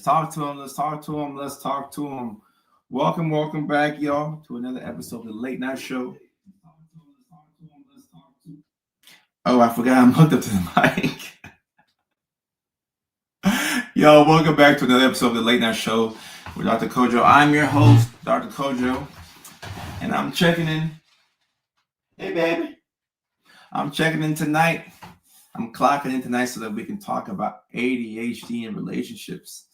talk to him. Let's talk to him. Let's talk to him. Welcome back, y'all, to another episode of the Late Night Show. Oh, I forgot I'm hooked up to the mic. Yo, welcome back to another episode of the Late Night Show with Dr. Kojo. I'm your host, Dr. Kojo, and I'm checking in. Hey, baby. I'm checking in tonight. I'm clocking in tonight so that we can talk about ADHD and relationships.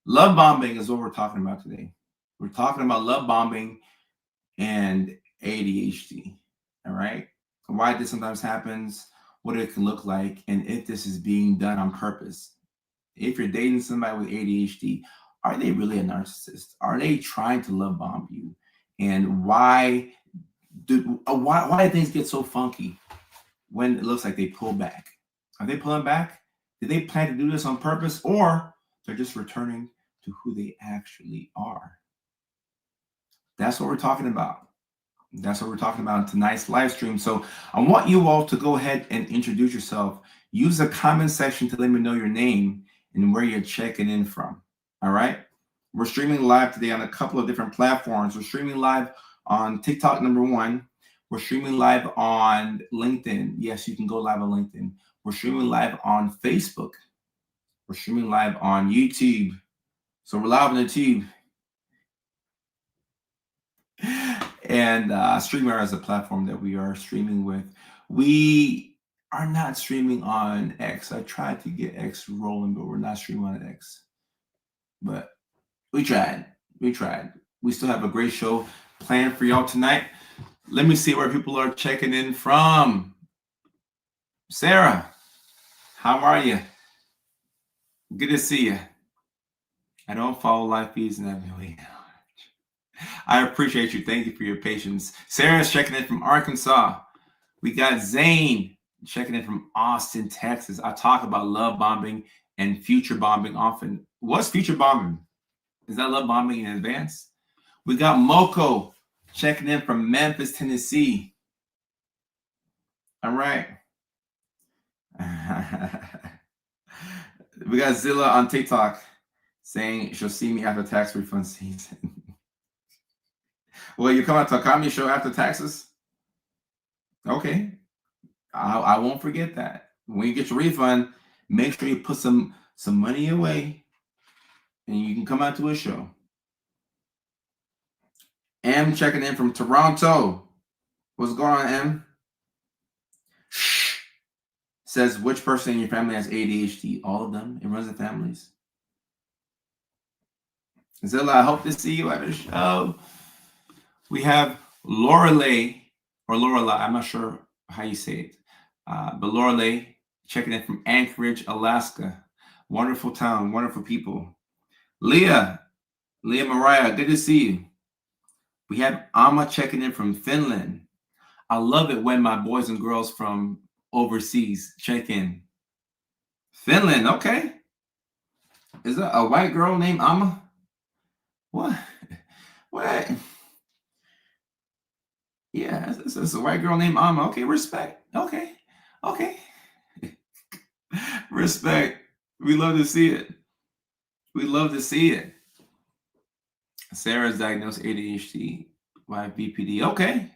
Love bombing is what we're talking about today. We're talking about love bombing and ADHD. All right. Why this sometimes happens, what it can look like, and if this is being done on purpose. If you're dating somebody with ADHD, are they really a narcissist? Are they trying to love bomb you? And why do things get so funky when it looks like they pull back? Are they pulling back? Did they plan to do this on purpose, or they're just returning to who they actually are? That's what we're talking about. That's what we're talking about in tonight's live stream. So I want you all to go ahead and introduce yourself. Use the comment section to let me know your name and where you're checking in from. All right. We're streaming live today on a couple of different platforms. We're streaming live on TikTok, number one. We're streaming live on LinkedIn. Yes, you can go live on LinkedIn. We're streaming live on Facebook. We're streaming live on YouTube. So we're live on the tube. And Streamer is a platform that we are streaming with. We are not streaming on X. I tried to get X rolling, but we're not streaming on X. But we tried. We still have a great show planned for y'all tonight. Let me see where people are checking in from. Sarah, how are you? Good to see you. I don't follow live feeds and everything. I appreciate you. Thank you for your patience. Sarah's checking in from Arkansas. We got Zane checking in from Austin, Texas. I talk about love bombing and future bombing often. What's future bombing? Is that love bombing in advance? We got Moko checking in from Memphis, Tennessee. All right. We got Zilla on TikTok saying she'll see me after tax refund season. Well, you come out to a comedy show after taxes? Okay. I won't forget that. When you get your refund, make sure you put some money away and you can come out to a show. M checking in from Toronto. What's going on, M? Shh. Says, which person in your family has ADHD? All of them. It runs in families. Zilla, I hope to see you at a show. We have Lorelei, or Lorelei, I'm not sure how you say it, but Lorelei checking in from Anchorage, Alaska. Wonderful town, wonderful people. Leah Mariah, good to see you. We have Amma checking in from Finland. I love it when my boys and girls from overseas check in. Finland, okay. Is that a white girl named Amma? What? Yeah, it's a white girl named Amma. Okay, respect. Okay. Respect. We love to see it. Sarah's diagnosed ADHD by BPD. Okay.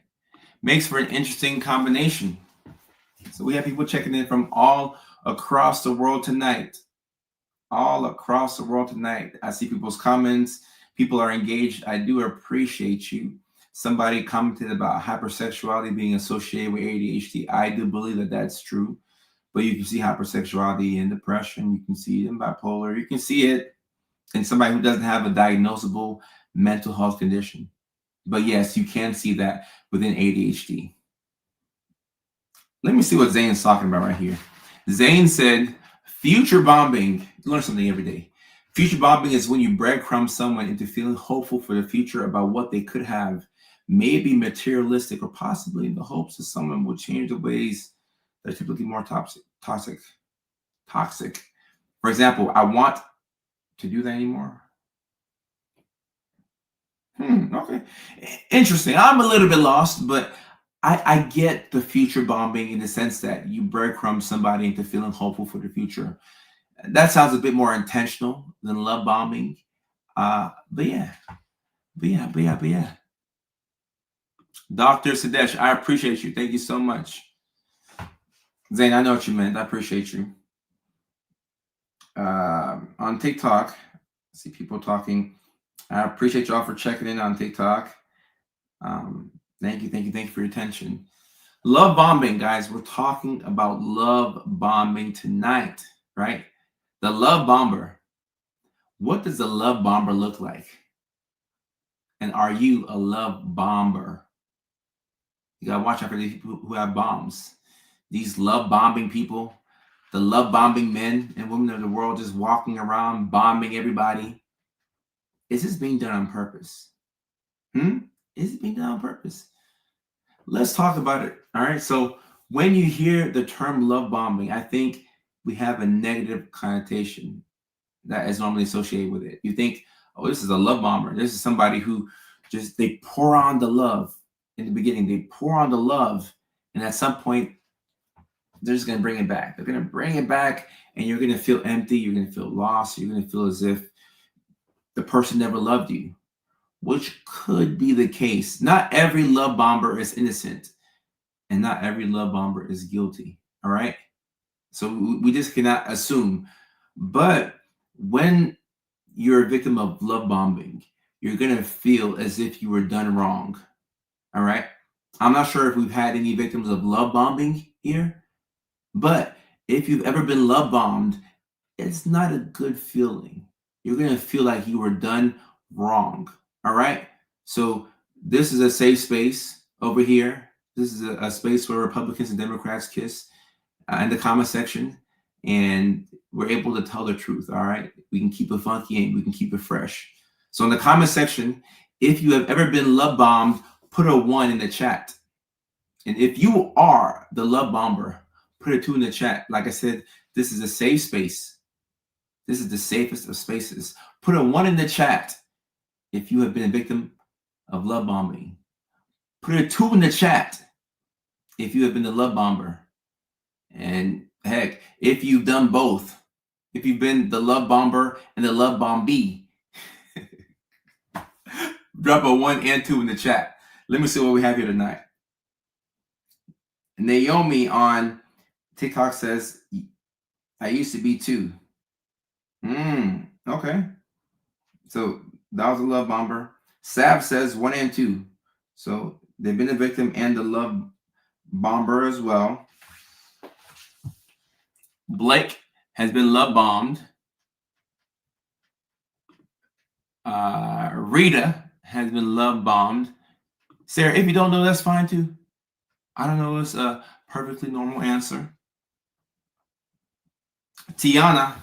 Makes for an interesting combination. So we have people checking in from all across the world tonight. I see people's comments. People are engaged. I do appreciate you. Somebody commented about hypersexuality being associated with ADHD. I do believe that that's true. But you can see hypersexuality in depression. You can see it in bipolar. You can see it in somebody who doesn't have a diagnosable mental health condition. But yes, you can see that within ADHD. Let me see what Zane's talking about right here. Zane said, future bombing. You learn something every day. Future bombing is when you breadcrumb someone into feeling hopeful for the future about what they could have, maybe materialistic, or possibly in the hopes that someone will change the ways that are typically more toxic. For example, I want to do that anymore. Okay. Interesting. I'm a little bit lost, but I get the future bombing in the sense that you breadcrumb somebody into feeling hopeful for the future. That sounds a bit more intentional than love bombing. But yeah, but yeah. Dr. Sadesh, I appreciate you. Thank you so much. Zane, I know what you meant. I appreciate you. On TikTok, I see people talking. I appreciate y'all for checking in on TikTok. Thank you for your attention. Love bombing, guys. We're talking about love bombing tonight, right? The love bomber. What does a love bomber look like? And are you a love bomber? You gotta watch out for these people who have bombs. These love bombing people, the love bombing men and women of the world just walking around bombing everybody. Is this being done on purpose? Is it being done on purpose? Let's talk about it. All right. So when you hear the term love bombing, I think we have a negative connotation that is normally associated with it. You think, oh, this is a love bomber. This is somebody who just they pour on the love in the beginning. They pour on the love, and at some point, they're just gonna bring it back. They're gonna bring it back, and you're gonna feel empty. You're gonna feel lost. You're gonna feel as if the person never loved you, which could be the case. Not every love bomber is innocent, and not every love bomber is guilty. All right. So we just cannot assume. But when you're a victim of love bombing, you're going to feel as if you were done wrong. All right. I'm not sure if we've had any victims of love bombing here, but if you've ever been love bombed, it's not a good feeling. You're going to feel like you were done wrong. All right. So this is a safe space over here. This is a space where Republicans and Democrats kiss in the comment section, and we're able to tell the truth. All right. We can keep it funky and we can keep it fresh. So in the comment section, if you have ever been love bombed, put a 1 in the chat. And if you are the love bomber, put a 2 in the chat. Like I said, this is a safe space. This is the safest of spaces. Put a 1 in the chat if you have been a victim of love bombing. Put a 2 in the chat if you have been the love bomber. And heck, if you've done both, if you've been the love bomber and the love bombee, drop a 1 and 2 in the chat. Let me see what we have here tonight. Naomi on TikTok says, I used to be too. Okay. So that was a love bomber. Sav says 1 and 2. So they've been a victim and the love bomber as well. Blake has been love bombed. Rita has been love bombed. Sarah, if you don't know, that's fine too. I don't know. It's a perfectly normal answer. Tiana,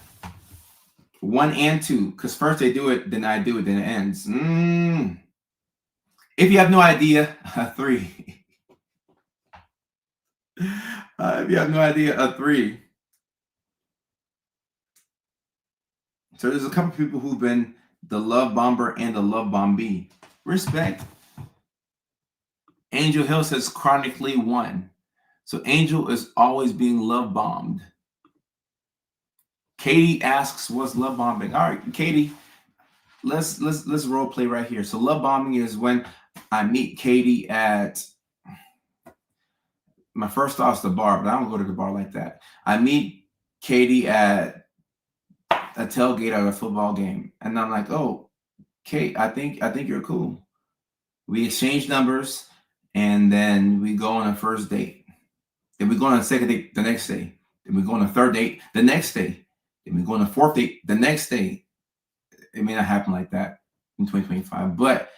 1 and 2. Because first they do it, then I do it, then it ends. If you have no idea, 3. If you have no idea, 3. So there's a couple people who've been the love bomber and the love bombee. Respect. Angel Hill says chronically 1. So Angel is always being love bombed. Katie asks, what's love bombing? All right, Katie, let's role play right here. So love bombing is when I meet Katie at my first stops the bar, but I don't go to the bar like that. I meet Katie at a tailgate at a football game, and I'm like, oh, Kate, I think you're cool. We exchange numbers, and then we go on a first date. Then we go on a second date the next day. Then we go on a third date the next day. Then we go on a fourth date the next day. It may not happen like that in 2025, but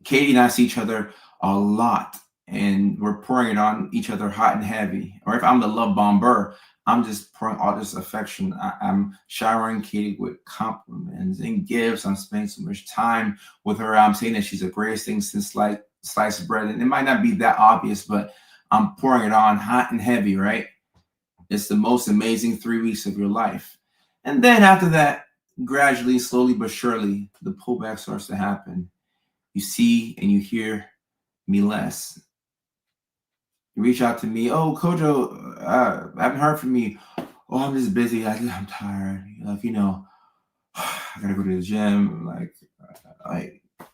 Katie and I see each other a lot, and we're pouring it on each other hot and heavy. Or if I'm the love bomber, I'm just pouring all this affection. I'm showering Katie with compliments and gifts. I'm spending so much time with her. I'm saying that she's the greatest thing since like sliced bread. And it might not be that obvious, but I'm pouring it on hot and heavy, right? It's the most amazing 3 weeks of your life. And then after that, gradually, slowly but surely, the pullback starts to happen. You see and you hear me less. You reach out to me, oh, Kojo, I haven't heard from you. oh, I'm just busy. I'm tired. Like, I gotta go to the gym.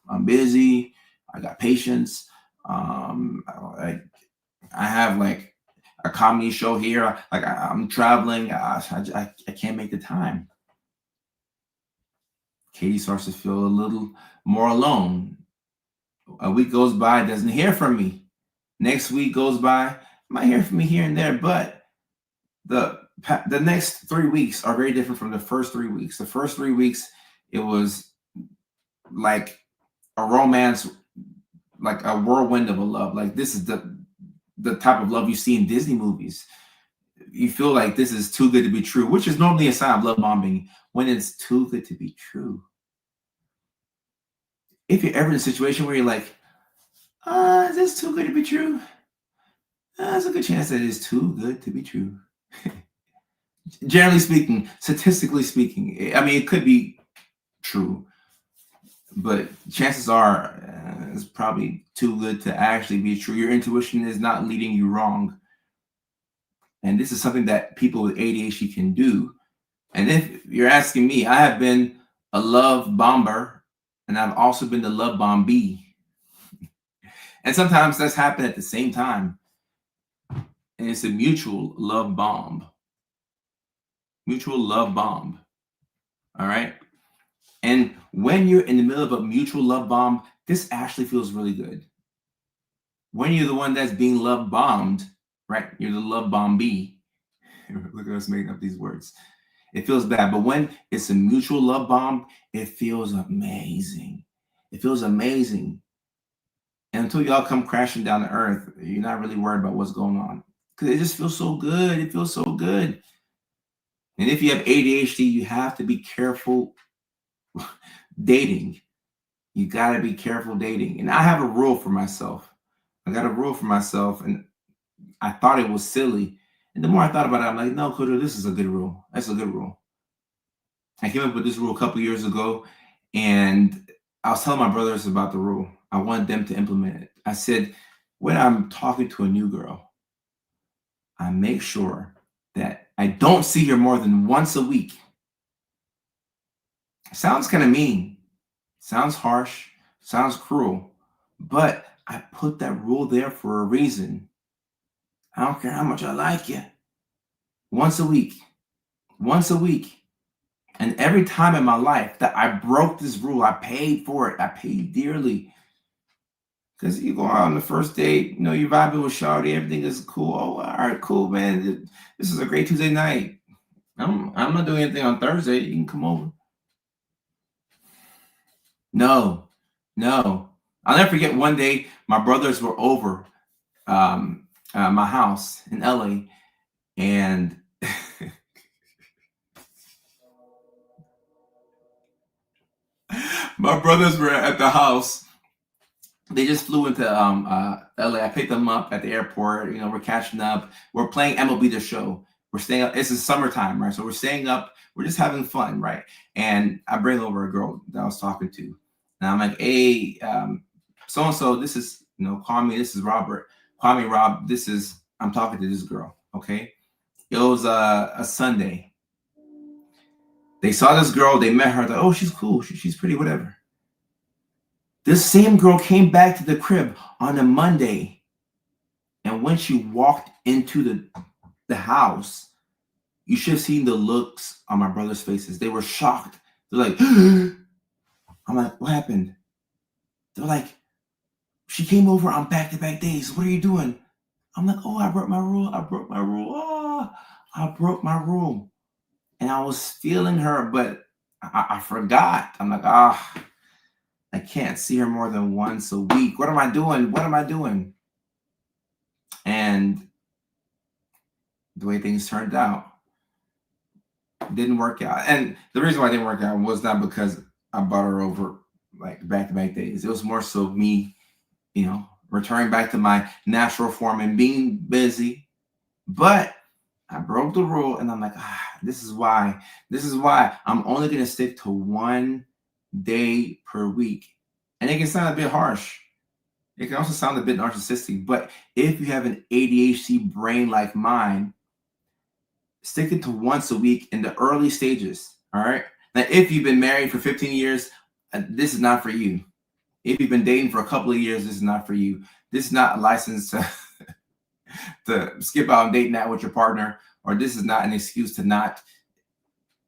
I'm busy. I got patience. I have like a comedy show here. Like I'm traveling. I can't make the time. Katie starts to feel a little more alone. A week goes by, doesn't hear from me. Next week goes by, might hear from me here and there, but the next 3 weeks are very different from the first 3 weeks. The first 3 weeks, it was like a romance, like a whirlwind of a love. Like this is the type of love you see in Disney movies. You feel like this is too good to be true, which is normally a sign of love bombing when it's too good to be true. If you're ever in a situation where you're like, is this too good to be true? There's a good chance that it is too good to be true. Generally speaking, statistically speaking, I mean, it could be true, but chances are it's probably too good to actually be true. Your intuition is not leading you wrong. And this is something that people with ADHD can do. And if you're asking me, I have been a love bomber and I've also been the love bombee. And sometimes that's happened at the same time. And it's a mutual love bomb. Mutual love bomb. All right. And when you're in the middle of a mutual love bomb, this actually feels really good. When you're the one that's being love bombed, right? You're the love bombee. Look at us making up these words. It feels bad. But when it's a mutual love bomb, it feels amazing. It feels amazing. And until y'all come crashing down to earth, you're not really worried about what's going on. Because it just feels so good. It feels so good. And if you have ADHD, you have to be careful dating. You got to be careful dating. And I have a rule for myself. I got a rule for myself, and I thought it was silly. And the more I thought about it, I'm like, no, Kodo, this is a good rule. That's a good rule. I came up with this rule a couple years ago, and I was telling my brothers about the rule. I wanted them to implement it. I said, when I'm talking to a new girl, I make sure that I don't see her more than once a week. Sounds kind of mean, sounds harsh, sounds cruel, but I put that rule there for a reason. I don't care how much I like you. Once a week. Once a week. And every time in my life that I broke this rule, I paid for it. I paid dearly. Because you go out on the first date, you're vibing with Shawty, everything is cool. Oh, all right, cool, man. This is a great Tuesday night. I'm not doing anything on Thursday. You can come over. No. I'll never forget one day my brothers were over my house in LA, and my brothers were at the house. They just flew into LA. I picked them up at the airport. We're catching up. We're playing MLB The Show. We're staying up. This is summertime, right? So we're staying up. We're just having fun, right? And I bring over a girl that I was talking to. And I'm like, hey, so-and-so, this is, call me. This is Robert. Call me Rob. I'm talking to this girl, okay? It was a Sunday. They saw this girl. They met her. Like, oh, she's cool. She's pretty, whatever. This same girl came back to the crib on a Monday. And when she walked into the house, you should have seen the looks on my brother's faces. They were shocked. They're like, I'm like, what happened? They're like, she came over on back-to-back days. What are you doing? I'm like, oh, I broke my rule. Oh, I broke my rule. And I was feeling her, but I forgot. I'm like, I can't see her more than once a week. What am I doing? And the way things turned out, didn't work out. And the reason why it didn't work out was not because I brought her over like back-to-back days. It was more so me, returning back to my natural form and being busy. But I broke the rule, and I'm like, this is why I'm only going to stick to 1 day per week. And it can sound a bit harsh. It can also sound a bit narcissistic. But if you have an ADHD brain like mine, stick it to once a week in the early stages. All right. Now, if you've been married for 15 years, this is not for you. If you've been dating for a couple of years, this is not for you. This is not a license to skip out and date night with your partner, or this is not an excuse to not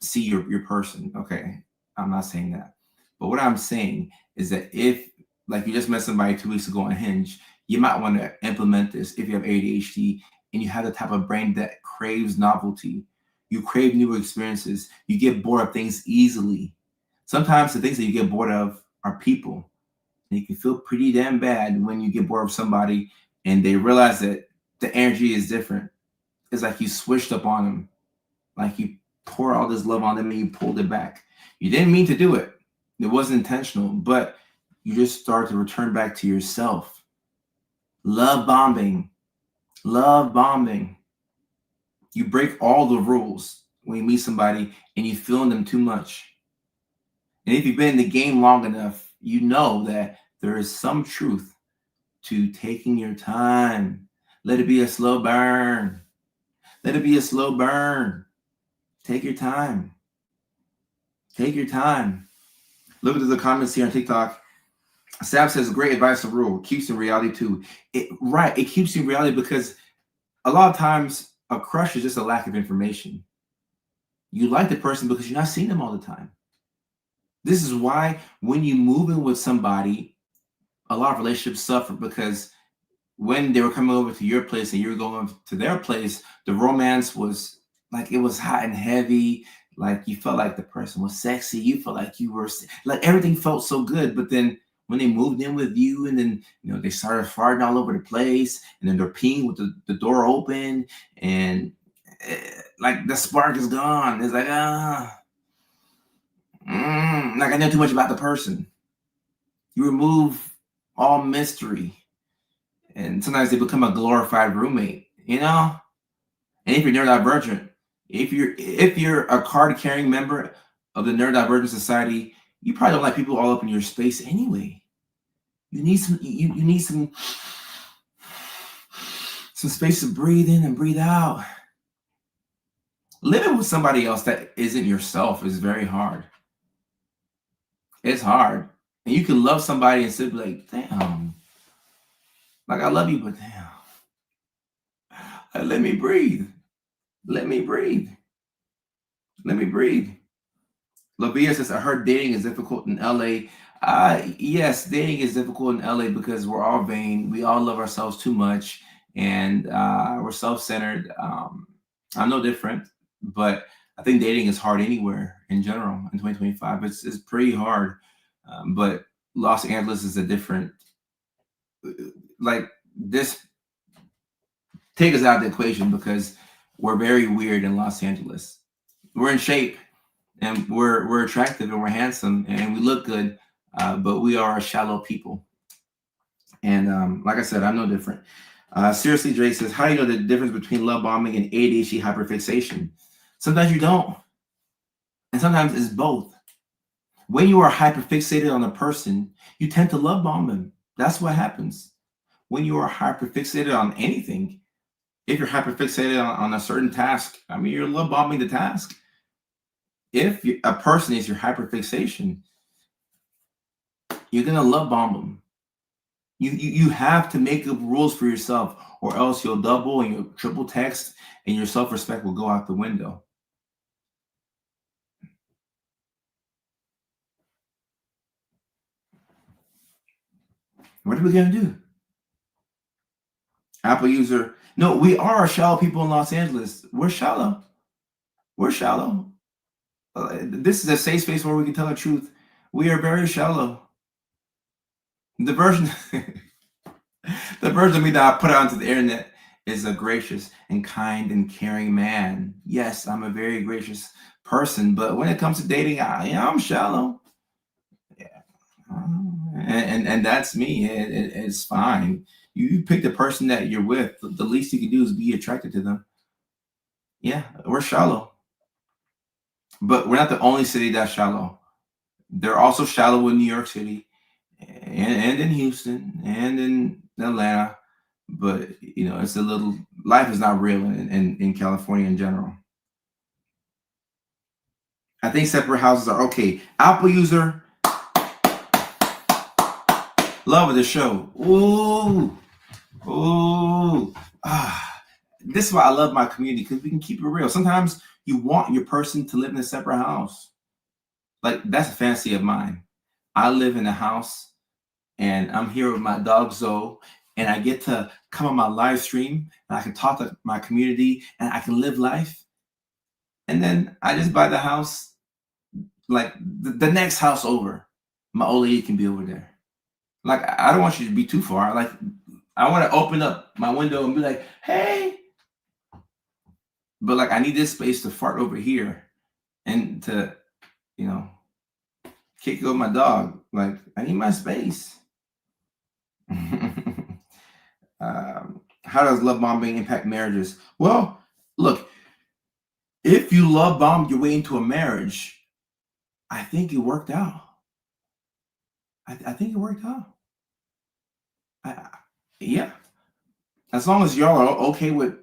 see your person. Okay. I'm not saying that. But what I'm saying is that if, like, you just met somebody 2 weeks ago on Hinge, you might want to implement this if you have ADHD and you have the type of brain that craves novelty. You crave new experiences. You get bored of things easily. Sometimes the things that you get bored of are people. And you can feel pretty damn bad when you get bored of somebody and they realize that the energy is different. It's like you switched up on them. Like you pour all this love on them and you pulled it back. You didn't mean to do it. It wasn't intentional, but you just start to return back to yourself. Love bombing. Love bombing. You break all the rules when you meet somebody and you feel them too much. And if you've been in the game long enough, you know that there is some truth to taking your time. Let it be a slow burn. Let it be a slow burn. Take your time. Take your time. Look at the comments here on TikTok. Sam says, great advice and rule. Keeps in reality too. It keeps you in reality because a lot of times a crush is just a lack of information. You like the person because you're not seeing them all the time. This is why when you move in with somebody, a lot of relationships suffer because when they were coming over to your place and you were going to their place, the romance was like, it was hot and heavy. Like you felt like the person was sexy. You felt like you were like, everything felt so good. But then when they moved in with you and then, they started farting all over the place and then they're peeing with the door open and like the spark is gone. It's like, like I know too much about the person. You remove all mystery. And sometimes they become a glorified roommate, And if you're neurodivergent, if you're a card-carrying member of the neurodivergent society, you probably don't like people all up in your space anyway. You need some space to breathe in and breathe out. Living with somebody else that isn't yourself is very hard. It's hard. And you can love somebody and still be like, damn, like I love you, but damn. Let me breathe. Let me breathe. Let me breathe. Lavia says, I heard dating is difficult in LA. Yes, dating is difficult in LA because we're all vain. We all love ourselves too much and we're self-centered. I'm no different, but I think dating is hard anywhere in general in 2025. It's pretty hard. But Los Angeles is a different, like this, take us out of the equation because we're very weird in Los Angeles. We're in shape and we're attractive and we're handsome and we look good, but we are a shallow people. And like I said, I'm no different. Seriously, Drake says, how do you know the difference between love bombing and ADHD hyperfixation? Sometimes you don't. And sometimes it's both. When you are hyperfixated on a person, you tend to love bomb them. That's what happens. When you are hyperfixated on anything, if you're hyperfixated on a certain task, you're love bombing the task. If a person is your hyperfixation, you're going to love bomb them. You have to make up rules for yourself or else you'll double and you'll triple text and your self-respect will go out the window. What are we going to do? Apple user, no, we are shallow people in Los Angeles. We're shallow. We're shallow. This is a safe space where we can tell the truth. We are very shallow. The version of me that I put out onto the internet is a gracious and kind and caring man. Yes, I'm a very gracious person, but when it comes to dating, I'm shallow. Yeah, and that's me. It's fine. You pick the person that you're with. The least you can do is be attracted to them. Yeah, we're shallow, but we're not the only city that's shallow. They're also shallow in New York City, and in Houston, and in Atlanta. But it's a little, life is not real in California in general. I think separate houses are okay. Apple user, love of the show. Ooh, ooh. This is why I love my community, because we can keep it real. Sometimes you want your person to live in a separate house. Like, that's a fantasy of mine. I live in a house and I'm here with my dog Zoe, and I get to come on my live stream and I can talk to my community and I can live life. And then I just buy the house, like the next house over. My old lady can be over there. Like, I don't want you to be too far. Like, I want to open up my window and be like, hey. But like, I need this space to fart over here and to, you know, kick with my dog. Like, I need my space. How does love bombing impact marriages? Well, look, if you love bombed your way into a marriage, I think it worked out. I think it worked out. Yeah. As long as y'all are okay with,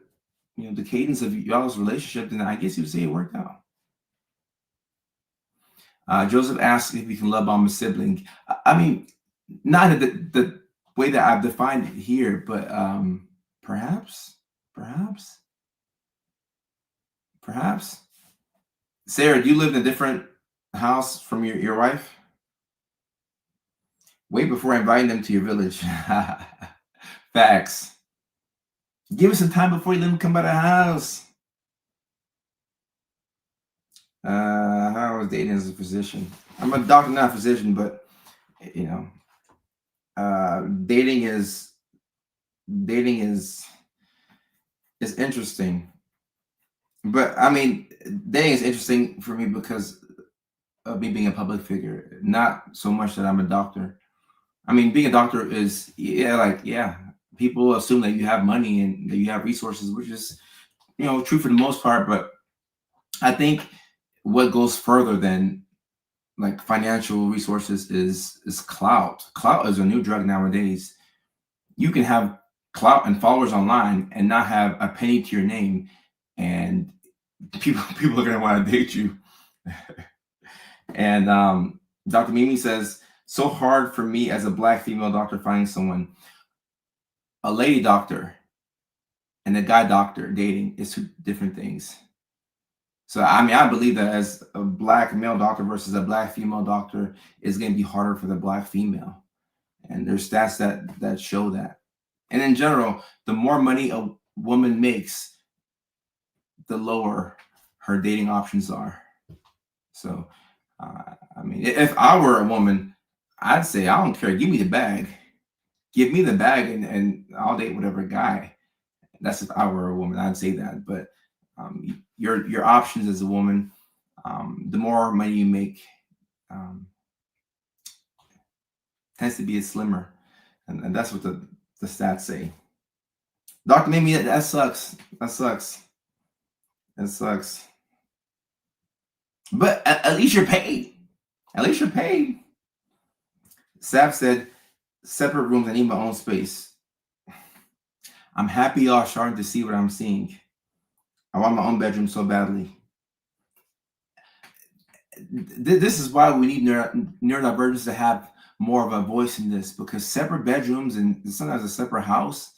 the cadence of y'all's relationship, then I guess you'd say it worked out. Joseph asks if you can love bomb a sibling. I mean, not in the way that I've defined it here, but perhaps. Sarah, do you live in a different house from your wife? Way before inviting them to your village. Facts. Give us some time before you let them come by the house. How was dating as a physician? I'm a doctor, not a physician, but dating is interesting. But I mean, dating is interesting for me because of me being a public figure, not so much that I'm a doctor. I mean, being a doctor is, people assume that you have money and that you have resources, which is, true for the most part. But I think what goes further than like financial resources is clout. Clout is a new drug nowadays. You can have clout and followers online and not have a penny to your name, and people are gonna want to date you. And Dr. Mimi says, so hard for me as a Black female doctor finding someone. A lady doctor and a guy doctor dating is two different things. So, I mean, I believe that as a Black male doctor versus a Black female doctor is going to be harder for the Black female. And there's stats that show that. And in general, the more money a woman makes, the lower her dating options are. So, I mean, if I were a woman, I'd say, I don't care. Give me the bag. Give me the bag and I'll date whatever guy. That's if I were a woman, I'd say that. But your options as a woman, the more money you make, tends to be a slimmer. And that's what the stats say. Dr. Mimi, that sucks. That sucks. But at least you're paid. At least you're paid. Sab said, separate rooms, I need my own space. I'm happy y'all are starting to see what I'm seeing. I want my own bedroom so badly. This is why we need neurodivergence to have more of a voice in this, because separate bedrooms and sometimes a separate house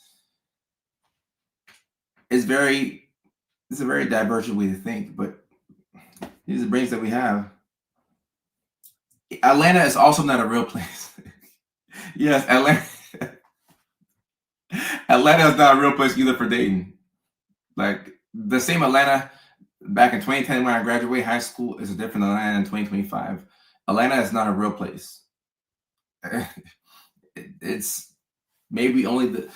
is a very divergent way to think, but these are the brains that we have. Atlanta is also not a real place. Yes, Atlanta is not a real place either for dating. Like, the same Atlanta back in 2010 when I graduated high school is a different Atlanta in 2025. Atlanta is not a real place. It's maybe only the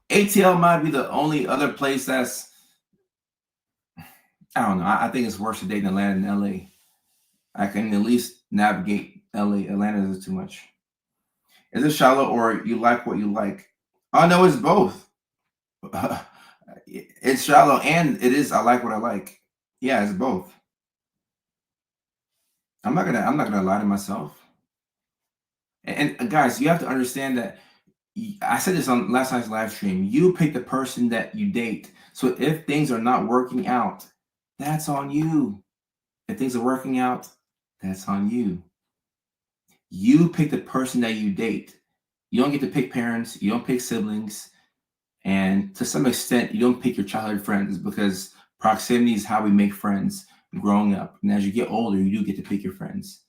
ATL might be the only other place that's, I don't know. I think it's worse to date in Atlanta than LA. I can at least navigate LA. Atlanta is too much. Is it shallow or you like what you like? Oh no, it's both. It's shallow and it is I like what I like. Yeah, it's both. I'm not gonna lie to myself. And guys, you have to understand that I said this on last night's live stream. You pick the person that you date. So if things are not working out, that's on you. If things are working out, that's on you. You pick the person that you date. You don't get to pick parents. You don't pick siblings. And to some extent, you don't pick your childhood friends because proximity is how we make friends growing up. And as you get older, you do get to pick your friends.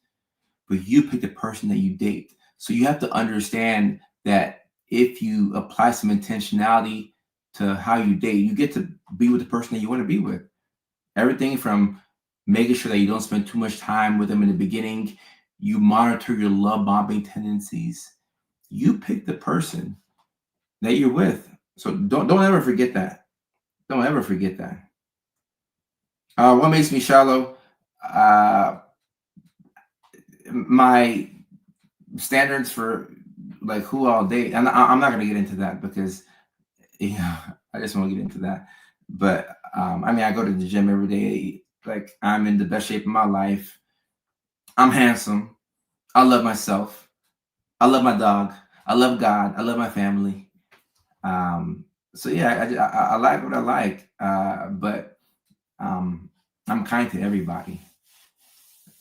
But you pick the person that you date. So you have to understand that if you apply some intentionality to how you date, you get to be with the person that you want to be with. Everything from making sure that you don't spend too much time with them in the beginning, you monitor your love bombing tendencies. You pick the person that you're with. So don't ever forget that. Don't ever forget that. What makes me shallow? My standards for like who I'll date, and I'm not gonna get into that because I just won't get into that. But I mean, I go to the gym every day. Like I'm in the best shape of my life. I'm handsome. I love myself. I love my dog. I love God. I love my family. So yeah, I like what I like, but I'm kind to everybody.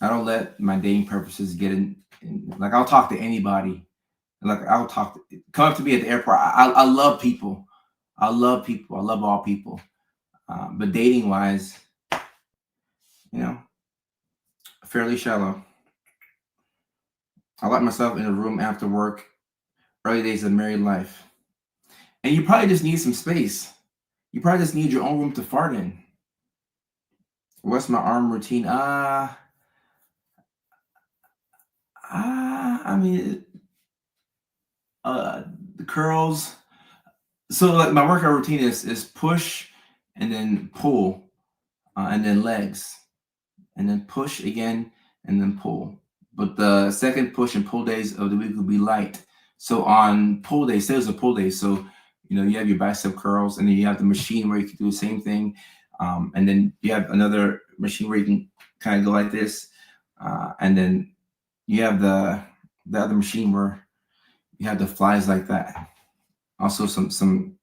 I don't let my dating purposes get in. Like I'll talk to anybody. Like I'll talk. Come up to me at the airport. I love people. I love people. I love all people. But dating wise, you know, fairly shallow. I like myself in a room after work, early days of married life. And you probably just need some space. You probably just need your own room to fart in. What's my arm routine? I mean, the curls. So like my workout routine is push and then pull, and then legs, and then push again and then pull. But the second push and pull days of the week will be light. So on pull days, there's a pull day. So you have your bicep curls, and then you have the machine where you can do the same thing, and then you have another machine where you can kind of go like this, and then you have the other machine where you have the flies like that. Also some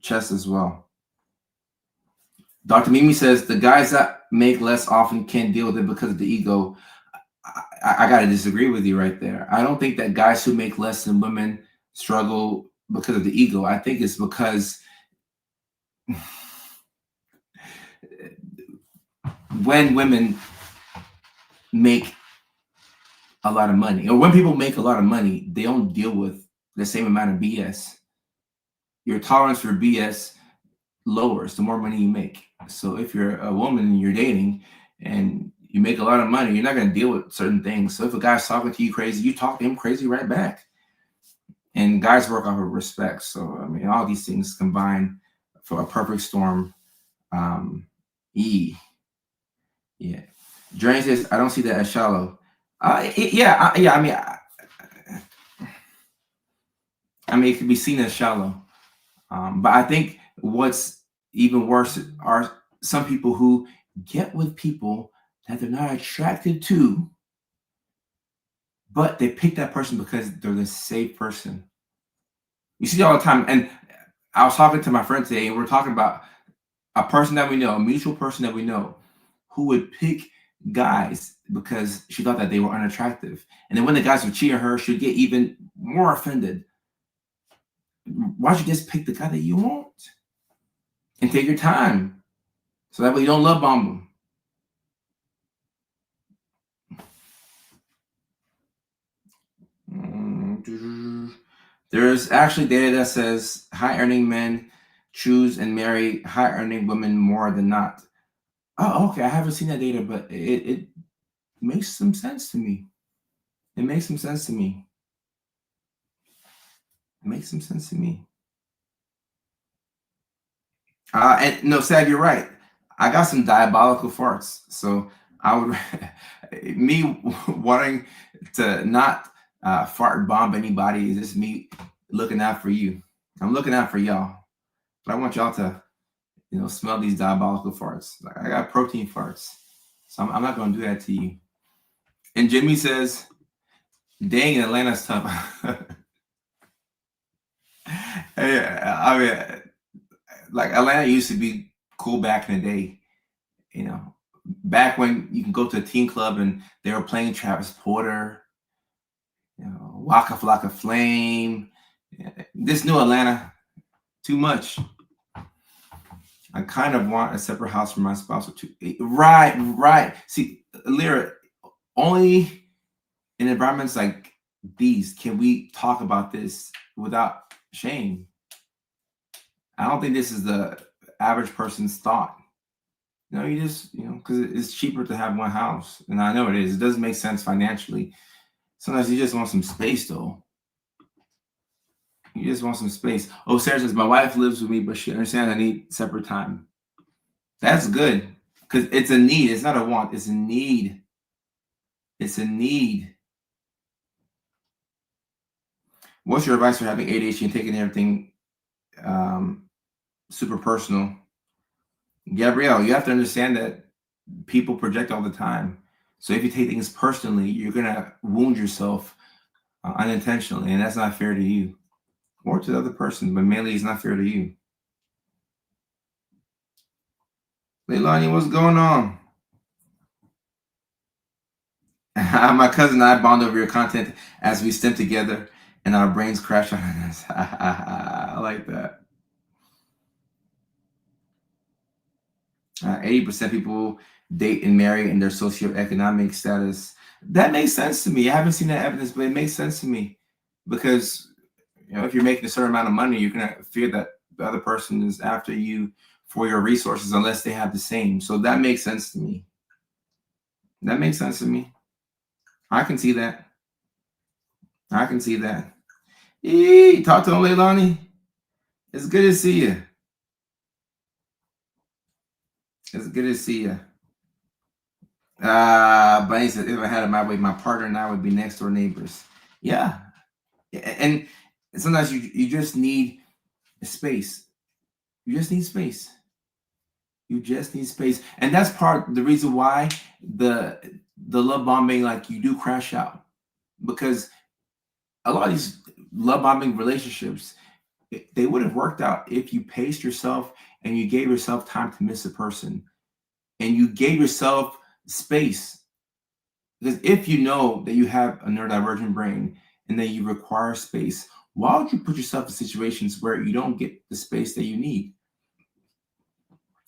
chest as well. Dr. Mimi says the guys that make less often can't deal with it because of the ego. I got to disagree with you right there. I don't think that guys who make less than women struggle because of the ego. I think it's because when women make a lot of money, or when people make a lot of money, they don't deal with the same amount of BS. Your tolerance for BS lowers the more money you make. So if you're a woman and you're dating and you make a lot of money, you're not going to deal with certain things. So if a guy's talking to you crazy, you talk to him crazy right back. And guys work off of respect. So I mean, all these things combine for a perfect storm. Yeah. Drain says, I don't see that as shallow. Yeah. I mean, it can be seen as shallow. But I think what's even worse are some people who get with people that they're not attracted to, but they pick that person because they're the safe person. You see all the time. And I was talking to my friend today, and we're talking about a person that we know, a mutual person that we know, who would pick guys because she thought that they were unattractive. And then when the guys would cheat on her, she'd get even more offended. Why don't you just pick the guy that you want and take your time so that way you don't love bomb them? There's actually data that says high earning men choose and marry high earning women more than not. Oh, okay. I haven't seen that data, but it makes some sense to me. It makes some sense to me. It makes some sense to me. And no, Sad, you're right. I got some diabolical farts. So I would, me wanting to not fart bomb anybody is just me looking out for you. I'm looking out for y'all. But I want y'all to, smell these diabolical farts. Like I got protein farts. So I'm not going to do that to you. And Jimmy says, dang, Atlanta's tough. Hey, I mean, like Atlanta used to be cool back in the day, back when you can go to a teen club and they were playing Travis Porter, Waka Flocka Flame. This new Atlanta, too much. I kind of want a separate house for my spouse or two. Right. See, Lyra, only in environments like these can we talk about this without shame. I don't think this is the average person's thought. You just, because it's cheaper to have one house. And I know it is. It doesn't make sense financially. Sometimes you just want some space, though. You just want some space. Oh, Sarah says, my wife lives with me, but she understands I need separate time. That's good. Because it's a need. It's not a want. It's a need. It's a need. What's your advice for having ADHD and taking everything super personal? Gabrielle, you have to understand that people project all the time. So if you take things personally, you're going to wound yourself unintentionally, and that's not fair to you or to the other person, but mainly it's not fair to you. Leilani, what's going on? My cousin and I bond over your content as we stim together and our brains crash on us. I like that. 80% people date and marry in their socioeconomic status. That makes sense to me. I haven't seen that evidence, but it makes sense to me because if you're making a certain amount of money, you're gonna fear that the other person is after you for your resources unless they have the same. So that makes sense to me. That makes sense to me. I can see that. I can see that. Talk to him, Leilani. It's good to see you. It's good to see you. Bunny said, if I had it my way, my partner and I would be next door neighbors. Yeah. And sometimes you just need space. You just need space. You just need space. And that's the reason why the love bombing, like you do crash out. Because a lot of these love bombing relationships, they would have worked out if you paced yourself and you gave yourself time to miss a person. And you gave yourself space. Because if you know that you have a neurodivergent brain and that you require space, why would you put yourself in situations where you don't get the space that you need?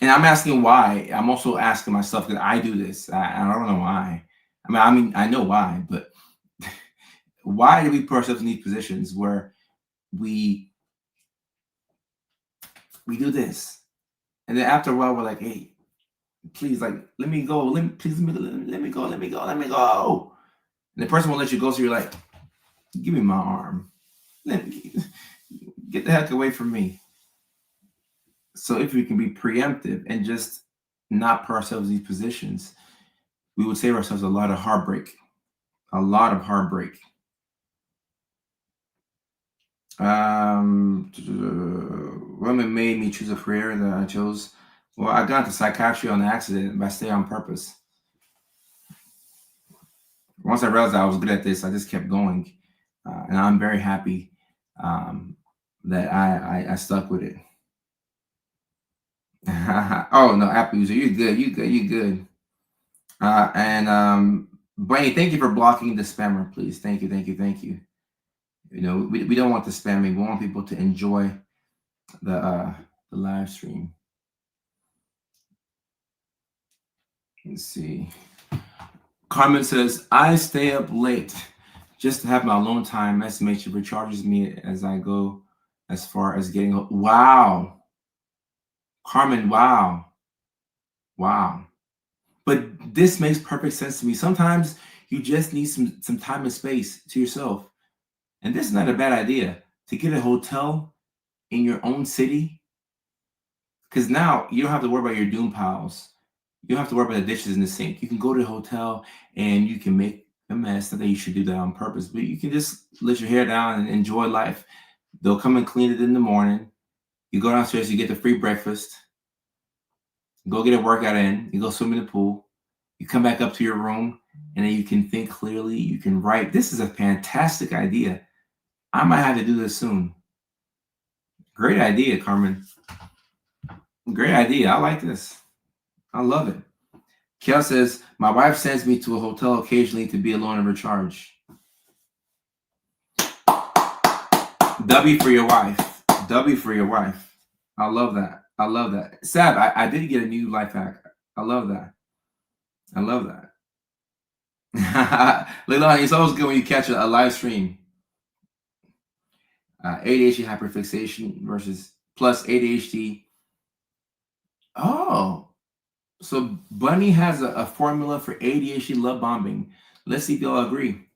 And I'm asking why. I'm also asking myself because I do this. I don't know why. I mean, I know why, but why do we put ourselves in these positions where we do this, and then after a while we're like, hey, please, like, let me go. Let me go. And the person won't let you go, so you're like, give me my arm. Get the heck away from me. So if we can be preemptive and just not put ourselves in these positions, we would save ourselves a lot of heartbreak. A lot of heartbreak. Women made me choose a career that I chose. Well, I got into psychiatry on accident, but I stayed on purpose. Once I realized I was good at this, I just kept going. And I'm very happy that I stuck with it. Oh, no, Apple user, you're good. And Brainy, thank you for blocking the spammer, please. Thank you. We don't want the spamming. We want people to enjoy the live stream. Let's see. Carmen says, I stay up late just to have my alone time. Estimation recharges me as I go as far as getting home. Wow. Carmen, wow. But this makes perfect sense to me. Sometimes you just need some time and space to yourself. And this is not a bad idea to get a hotel in your own city. Because now you don't have to worry about your doom piles. You don't have to worry about the dishes in the sink. You can go to the hotel and you can make a mess. Not that you should do that on purpose, but you can just let your hair down and enjoy life. They'll come and clean it in the morning. You go downstairs, you get the free breakfast. Go get a workout in. You go swim in the pool. You come back up to your room, and then you can think clearly. You can write. This is a fantastic idea. I might have to do this soon. Great idea, Carmen. Great idea. I like this. I love it. Kel says, my wife sends me to a hotel occasionally to be alone and recharge. W for your wife. W for your wife. I love that. I love that. Sab, I did get a new life hack. I love that. I love that. Leilani, it's always good when you catch a live stream. ADHD hyperfixation versus plus ADHD. Oh, so Bunny has a formula for ADHD love bombing. Let's see if y'all agree.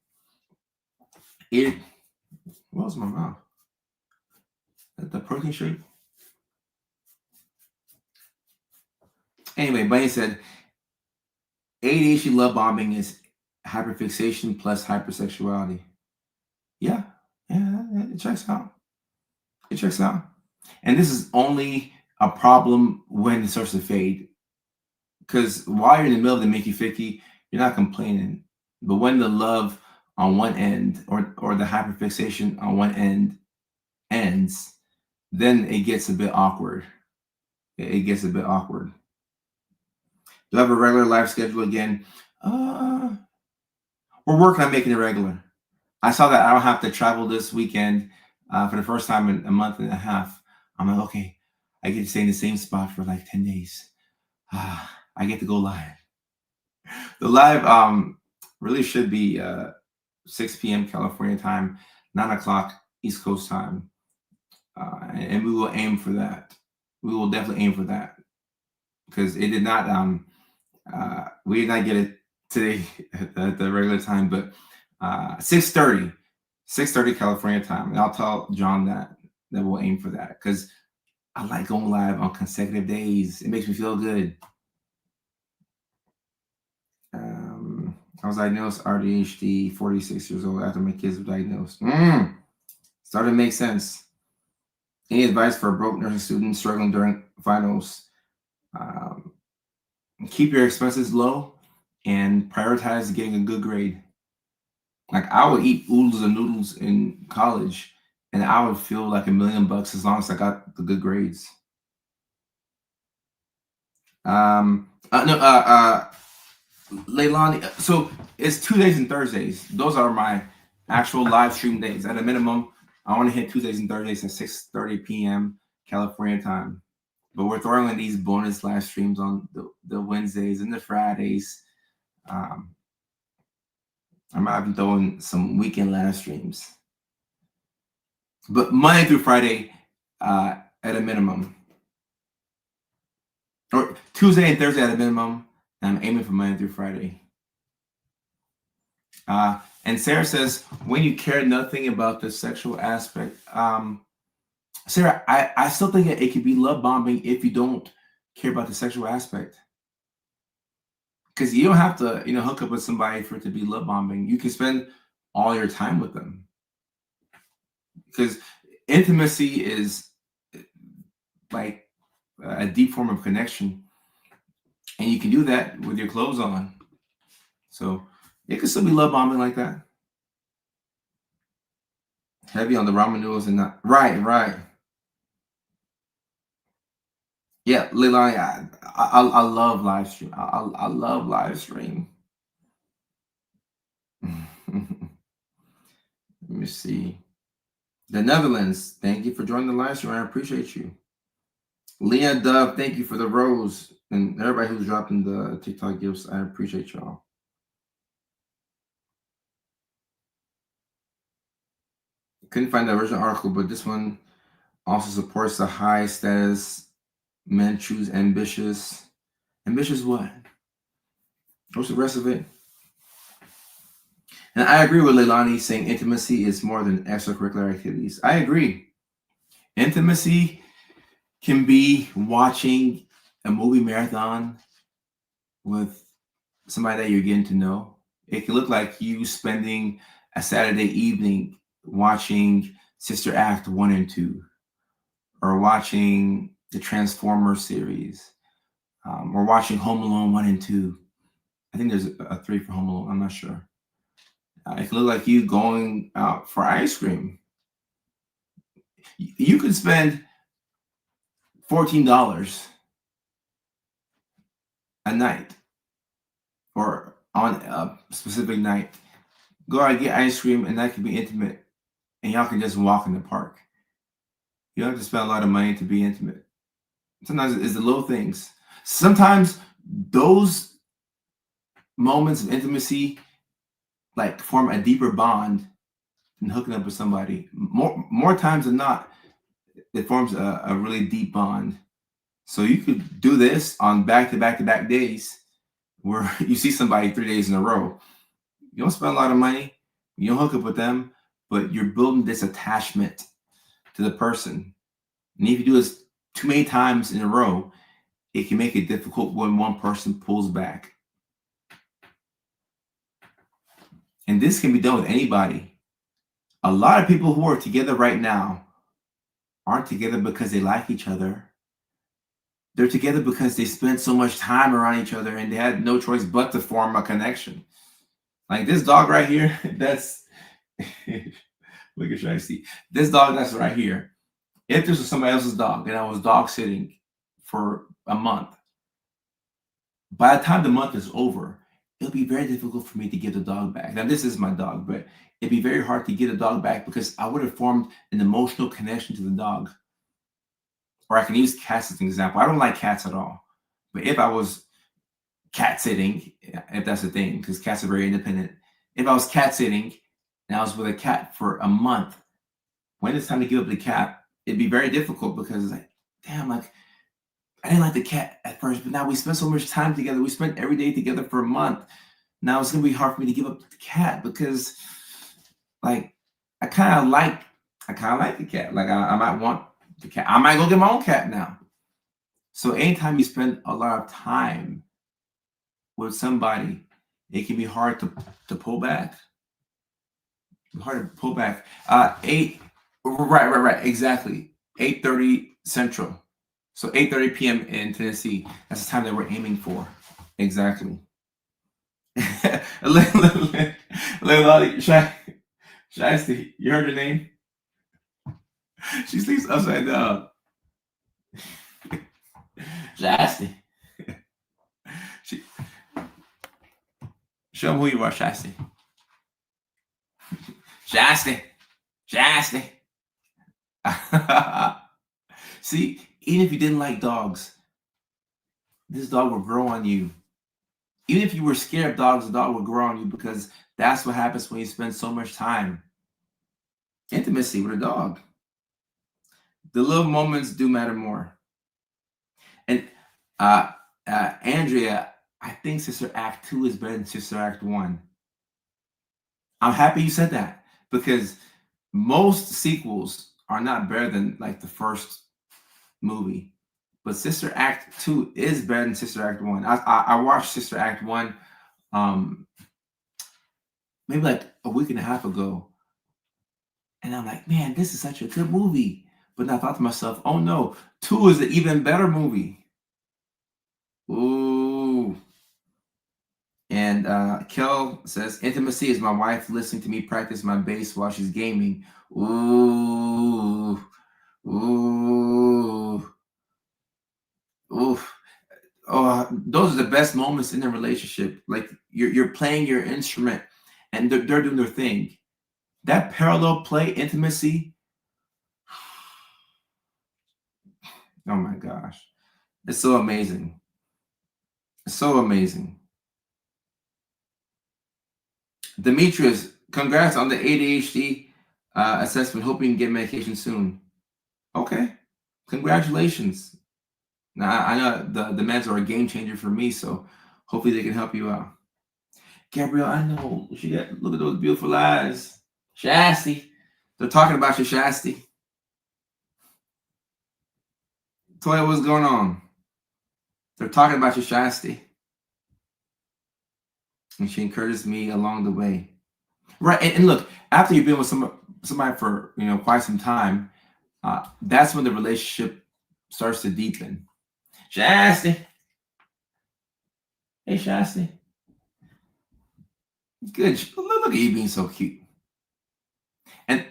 What was my mouth? The protein shake? Anyway, Bunny said ADHD love bombing is hyperfixation plus hypersexuality. Yeah, it checks out. It checks out. And this is only a problem when it starts to fade. Because while you're in the middle of the Mickey Ficky, you're not complaining. But when the love on one end or the hyperfixation on one end ends, then it gets a bit awkward. It gets a bit awkward. Do I have a regular life schedule again? We're working on making it regular. I saw that I don't have to travel this weekend for the first time in a month and a half. I'm like, okay, I get to stay in the same spot for like 10 days. I get to go live. The live really should be 6 p.m. California time, 9 o'clock East Coast time. And we will aim for that. We will definitely aim for that. Because it did not, we did not get it today at the regular time, but 6:30 California time. And I'll tell John that we'll aim for that. Because I like going live on consecutive days. It makes me feel good. I was diagnosed ADHD 46 years old after my kids were diagnosed. Started to make sense. Any advice for a broke nursing student struggling during finals? Keep your expenses low and prioritize getting a good grade. Like I would eat oodles and noodles in college and I would feel like $1 million as long as I got the good grades. Leilani, so it's Tuesdays and Thursdays. Those are my actual live stream days. At a minimum, I want to hit Tuesdays and Thursdays at 6:30 p.m. California time. But we're throwing in these bonus live streams on the Wednesdays and the Fridays. I'm throwing some weekend live streams. But Monday through Friday at a minimum. Or Tuesday and Thursday at a minimum. And I'm aiming for Monday through Friday. And Sarah says, when you care nothing about the sexual aspect, Sarah, I still think it could be love bombing if you don't care about the sexual aspect. Because you don't have to, hook up with somebody for it to be love bombing. You can spend all your time with them. Because intimacy is like a deep form of connection. And you can do that with your clothes on. So it could still be love bombing like that. Heavy on the ramen noodles and not right. Yeah, Leilani, I love live stream. I love live stream. Let me see. The Netherlands, thank you for joining the live stream. I appreciate you. Leah Dove, thank you for the rose. And everybody who's dropping the TikTok gifts, I appreciate y'all. Couldn't find the original article, but this one also supports the high status men choose ambitious. Ambitious what? What's the rest of it? And I agree with Leilani saying intimacy is more than extracurricular activities. I agree. Intimacy can be watching a movie marathon with somebody that you're getting to know. It can look like you spending a Saturday evening watching Sister Act 1 and 2, or watching the Transformers series, or watching Home Alone 1 and 2. I think there's a 3 for Home Alone. I'm not sure. It can look like you going out for ice cream. You could spend $14 a night or on a specific night, go out and get ice cream, and that can be intimate, and y'all can just walk in the park. You don't have to spend a lot of money to be intimate. Sometimes it's the little things. Sometimes those moments of intimacy like form a deeper bond than hooking up with somebody. More times than not, it forms a really deep bond. So you could do this on back to back to back days where you see somebody 3 days in a row. You don't spend a lot of money, you don't hook up with them, but you're building this attachment to the person. And if you do this too many times in a row, it can make it difficult when one person pulls back. And this can be done with anybody. A lot of people who are together right now aren't together because they like each other. They're together because they spent so much time around each other and they had no choice but to form a connection. Like this dog right here, that's look at Shiesty. This dog that's right here. If this was somebody else's dog and I was dog sitting for a month, by the time the month is over, it'll be very difficult for me to give the dog back. Now, this is my dog, but it'd be very hard to get a dog back because I would have formed an emotional connection to the dog. Or I can use cats as an example. I don't like cats at all. But if I was cat sitting, if that's the thing, because cats are very independent. If I was cat sitting and I was with a cat for a month, when it's time to give up the cat, it'd be very difficult because it's like, damn, like I didn't like the cat at first, but now we spent so much time together. We spent every day together for a month. Now it's gonna be hard for me to give up the cat because like I kind of like the cat. Like I might want the cat. I might go get my own cat now. So anytime you spend a lot of time with somebody, it can be hard to pull back. Hard to pull back. 8 right, exactly. 8:30 Central. So 8:30 p.m. in Tennessee. That's the time that we're aiming for. Exactly. Shiesty, you heard her name? She sleeps upside down. Shiesty. Show them who you are, Shiesty. Shiesty. See, even if you didn't like dogs, this dog will grow on you. Even if you were scared of dogs, the dog will grow on you because that's what happens when you spend so much time. Intimacy with a dog. The little moments do matter more. And Andrea, I think Sister Act 2 is better than Sister Act 1. I'm happy you said that because most sequels are not better than like the first movie. But Sister Act 2 is better than Sister Act 1. I watched Sister Act 1 maybe like a week and a half ago. And I'm like, man, this is such a good movie. But I thought to myself, oh no, 2 is an even better movie. Ooh. And Kel says, intimacy is my wife listening to me practice my bass while she's gaming. Ooh. Oh, those are the best moments in a relationship. Like you're playing your instrument and they're doing their thing. That parallel play intimacy. Oh my gosh. It's so amazing. It's so amazing. Demetrius, congrats on the ADHD assessment. Hope you can get medication soon. Okay. Congratulations. Now, I know the meds are a game changer for me, so hopefully they can help you out. Gabrielle, I know. Look at those beautiful eyes. Shiesty. They're talking about you, Shiesty. Toya, what's going on? They're talking about you, Shiesty. And she encourages me along the way. Right, and look, after you've been with somebody for quite some time, that's when the relationship starts to deepen. Shiesty. Hey, Shiesty. Good. Look at you being so cute. And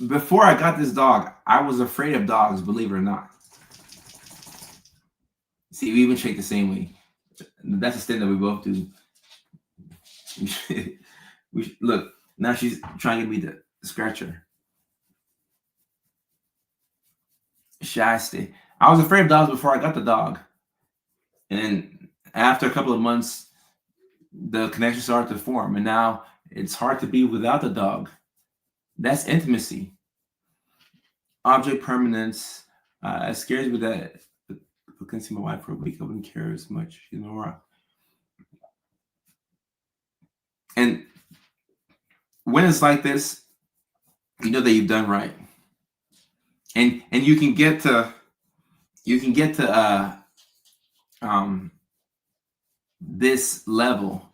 before I got this dog, I was afraid of dogs, believe it or not. See, we even shake the same way. That's a thing that we both do. Look, now she's trying to get me to scratch her. Shasty. I was afraid of dogs before I got the dog. And after a couple of months, the connection started to form. And now it's hard to be without the dog. That's intimacy. Object permanence. It scares me that I couldn't see my wife for a week. I wouldn't care as much. She's my rock. And when it's like this, you know that you've done right. And you can get to this level,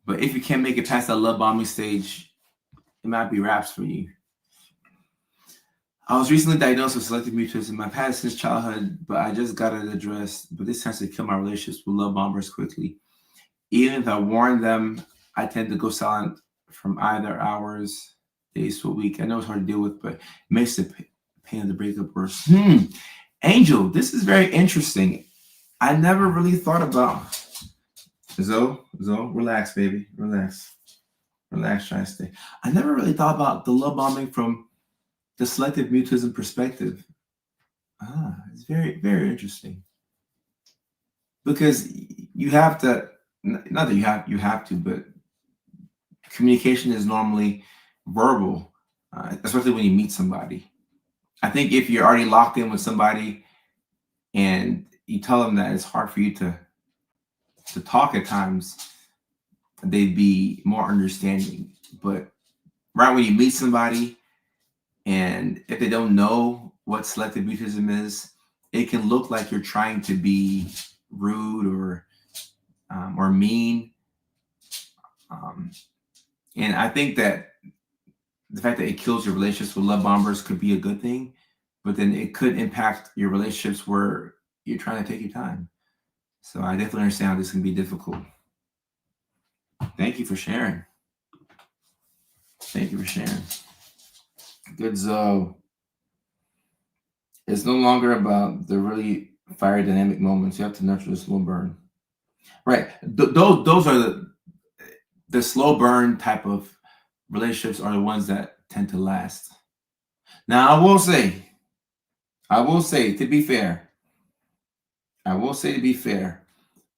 but if you can't make it past that love bombing stage, it might be wraps for you. I was recently diagnosed with selective mutism. I've had it since childhood, but I just got it addressed. But this tends to kill my relationships with love bombers quickly. Even if I warn them, I tend to go silent from either hours, days to a week. I know it's hard to deal with, but it makes the pain of the breakup worse. Angel, this is very interesting. I never really thought about Zoe, relax, baby. Relax, try to stay. I never really thought about the love bombing from the selective mutism perspective. It's very, very interesting. Because you have to, not that you have to, but communication is normally verbal, especially when you meet somebody. I think if you're already locked in with somebody and you tell them that it's hard for you to talk at times, they'd be more understanding. But right when you meet somebody, and if they don't know what selective mutism is, it can look like you're trying to be rude or mean. And I think that the fact that it kills your relationships with love bombers could be a good thing, but then it could impact your relationships where you're trying to take your time. So I definitely understand how this can be difficult. Thank you for sharing. Good Zoe. It's no longer about the really fiery dynamic moments. You have to nurture the slow burn. Right. Those are the slow burn type of relationships are the ones that tend to last. Now, I will say, to be fair,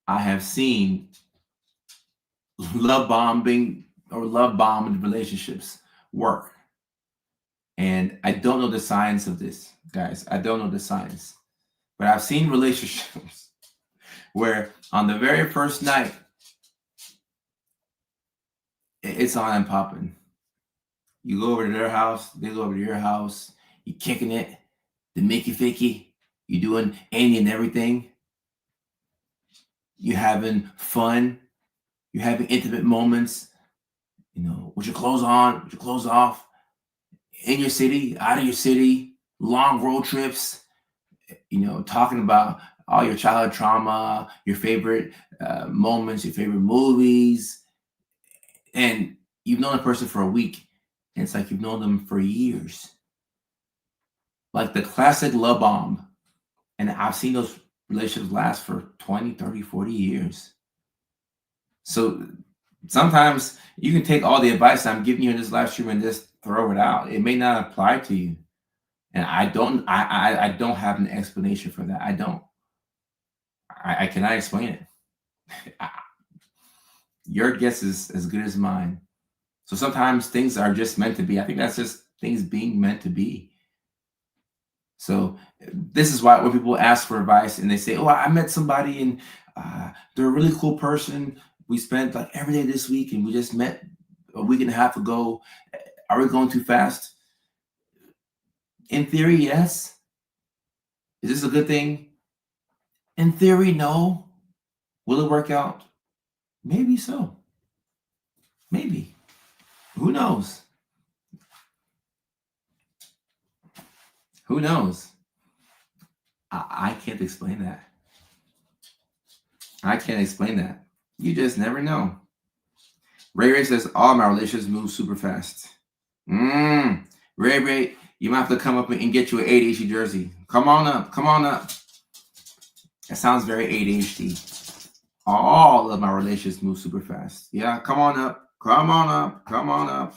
I have seen love bombing or love bombed relationships work. And I don't know the science of this, guys. I don't know the science. But I've seen relationships where on the very first night, it's on and popping. You go over to their house, they go over to your house, you're kicking it, the Mickey Ficky, you're doing any and everything. You're having fun, you're having intimate moments, with your clothes on, with your clothes off, in your city, out of your city, long road trips, talking about all your childhood trauma, your favorite moments, your favorite movies. And you've known a person for a week, and it's like you've known them for years. Like the classic love bomb. And I've seen those relationships last for 20, 30, 40 years. So sometimes you can take all the advice I'm giving you in this live stream and just throw it out. It may not apply to you. And I don't have an explanation for that. I don't. I cannot explain it. Your guess is as good as mine. So sometimes things are just meant to be. I think that's just things being meant to be. So this is why when people ask for advice and they say, oh, I met somebody and they're a really cool person. We spent like every day this week and we just met a week and a half ago. Are we going too fast? In theory, yes. Is this a good thing? In theory, no. Will it work out? Maybe so. Maybe. Who knows? Who knows? I can't explain that. I can't explain that. You just never know. Ray says, all my relationships move super fast. Ray, you might have to come up and get you an ADHD jersey. Come on up. That sounds very ADHD. All of my relationships move super fast. Yeah, come on up. Come on up. Come on up.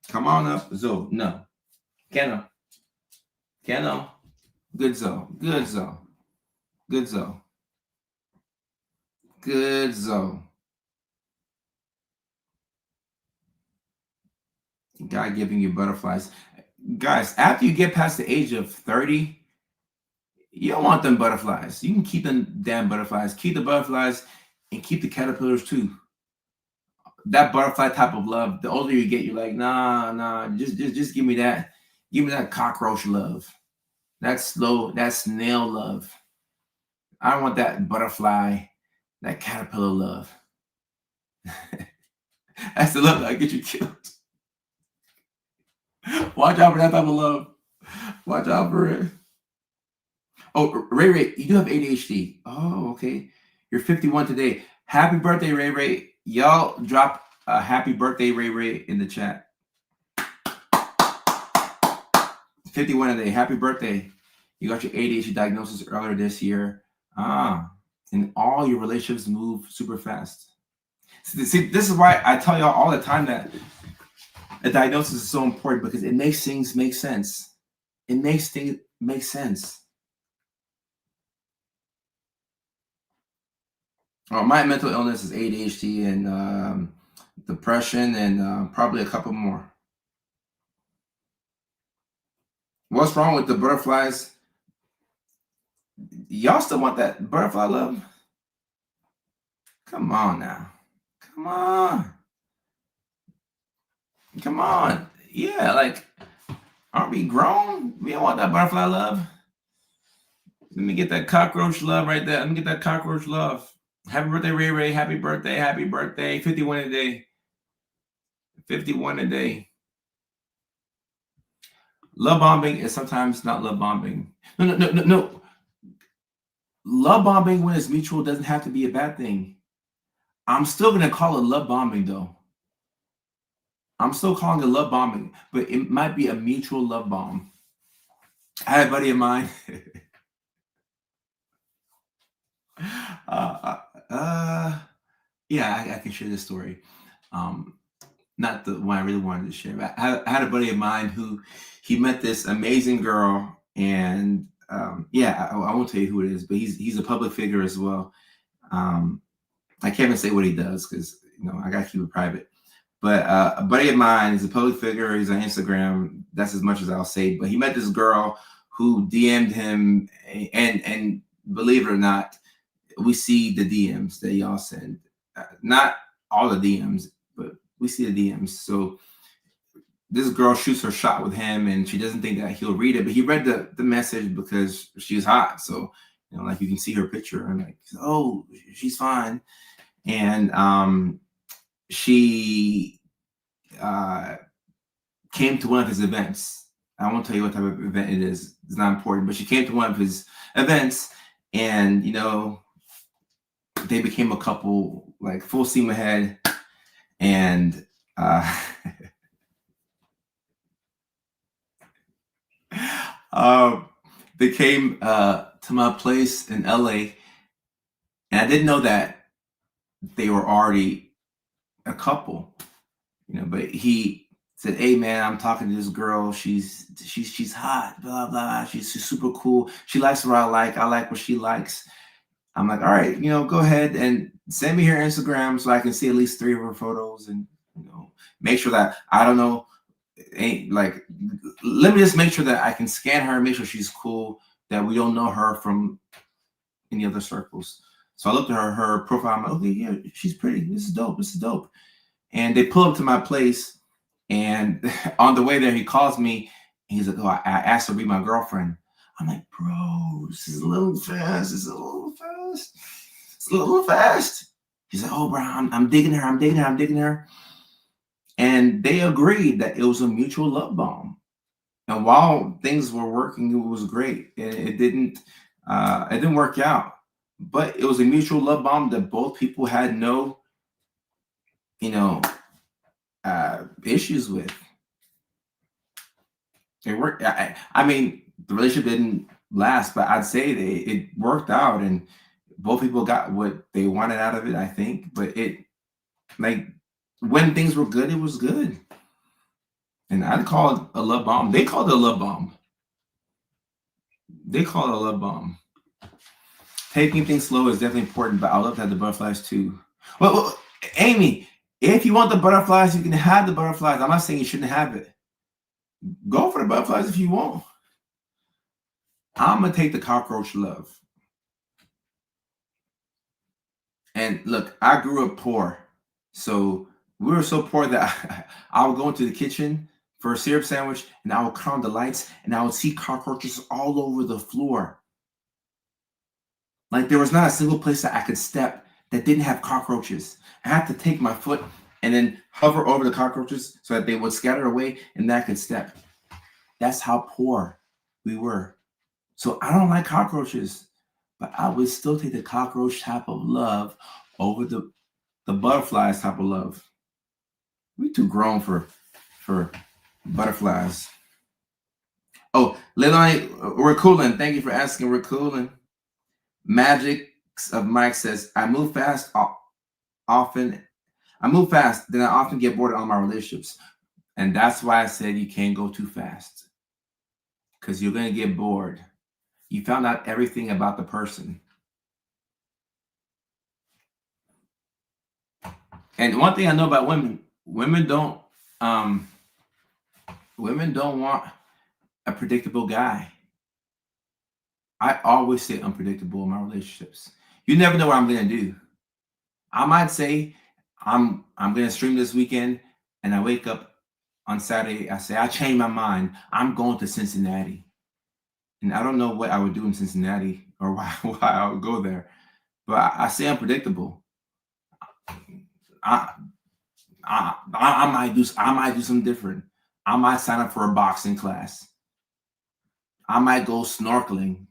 Come on up. Zo, no. Keno. Keno. Good Zo. Good Zo. Good Zo. Good Zo. Guy giving you butterflies. Guys, after you get past the age of 30, you don't want them butterflies. You can keep them damn butterflies. Keep the butterflies and keep the caterpillars too. That butterfly type of love, the older you get, you're like, nah, just give me that. Give me that cockroach love. That slow, that snail love. I don't want that butterfly, that caterpillar love. That's the love that'll get you killed. Watch out for that type of love. Watch out for it. Oh, Ray, you do have ADHD. Oh, okay. You're 51 today. Happy birthday, Ray. Y'all drop a happy birthday, Ray, in the chat. 51 today. Happy birthday. You got your ADHD diagnosis earlier this year. And all your relationships move super fast. See, this is why I tell y'all all the time that a diagnosis is so important, because it makes things make sense. It makes things make sense. My mental illness is ADHD and depression and probably a couple more. What's wrong with the butterflies? Y'all still want that butterfly love? Come on now. Come on. Come on. Yeah, like, aren't we grown? We don't want that butterfly love. Let me get that cockroach love right there. Let me get that cockroach love. Happy birthday, Ray. Happy birthday. Happy birthday. 51 a day. 51 a day. Love bombing is sometimes not love bombing. No. Love bombing, when it's mutual, doesn't have to be a bad thing. I'm still going to call it love bombing, though. I'm still calling it love bombing, but it might be a mutual love bomb. I had a buddy of mine. Yeah, I can share this story. Not the one I really wanted to share. But I had a buddy of mine who he met this amazing girl, and I won't tell you who it is, but he's a public figure as well. I can't even say what he does because I gotta keep it private. But a buddy of mine is a public figure. He's on Instagram. That's as much as I'll say. But he met this girl who DM'd him, and believe it or not, we see the DMs that y'all send. Not all the DMs, but we see the DMs. So this girl shoots her shot with him, and she doesn't think that he'll read it. But he read the message because she's hot. So like, you can see her picture, and like, oh, she's fine. And she came to one of his events. I won't tell you what type of event it is. It's not important. But she came to one of his events, and they became a couple, like full steam ahead. And they came to my place in LA, and I didn't know that they were already a couple, but he said, "Hey man, I'm talking to this girl. She's hot, blah blah. She's super cool. She likes what I like. I like what she likes." I'm like, all right, go ahead and send me her Instagram so I can see at least 3 of her photos, and make sure that ain't like, let me just make sure that I can scan her, make sure she's cool, that we don't know her from any other circles. So I looked at her profile. I'm like, okay, yeah, she's pretty. This is dope. And they pull up to my place, and on the way there, he calls me. And he's like, oh, I asked her to be my girlfriend. I'm like, bro, this is a little fast. It's a little fast. He's like, oh, bro, I'm digging her. And they agreed that it was a mutual love bomb. And while things were working, it was great. It didn't work out, but it was a mutual love bomb that both people had no, issues with. It worked. I mean, the relationship didn't last, but I'd say it worked out, and both people got what they wanted out of it, I think. But it, like, when things were good, it was good. And I'd call it a love bomb. They called it a love bomb. They call it a love bomb. Taking things slow is definitely important, but I love to have the butterflies too. Well, Amy, if you want the butterflies, you can have the butterflies. I'm not saying you shouldn't have it. Go for the butterflies if you want. I'm gonna take the cockroach love. And look, I grew up poor, so we were so poor that I would go into the kitchen for a syrup sandwich, and I would cut on the lights, and I would see cockroaches all over the floor. Like there was not a single place that I could step that didn't have cockroaches. I had to take my foot and then hover over the cockroaches so that they would scatter away, and then I could step. That's how poor we were. So I don't like cockroaches, but I would still take the cockroach type of love over the butterflies type of love. We too grown for butterflies. Oh, Leilani, we're cooling. Thank you for asking. We're cooling. Magic of Mike says, I move fast often. I move fast, then I often get bored on my relationships. And that's why I said you can't go too fast. Because you're going to get bored. You found out everything about the person. And one thing I know about women don't want a predictable guy. I always stay unpredictable in my relationships. You never know what I'm gonna do. I might say I'm gonna stream this weekend, and I wake up on Saturday. I say I changed my mind. I'm going to Cincinnati, and I don't know what I would do in Cincinnati or why I would go there. But I say unpredictable. I might do something different. I might sign up for a boxing class. I might go snorkeling.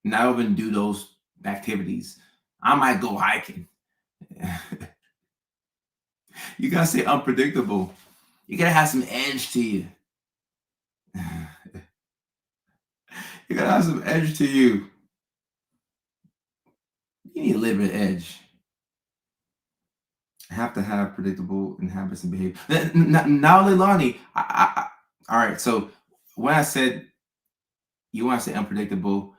Not even do those activities. I might go hiking. You gotta say unpredictable. You gotta have some edge to you. You gotta have some edge to you. You need a little bit of edge. Have to have predictable habits and behavior. Now, Leilani, all right. So when I said you want to say unpredictable,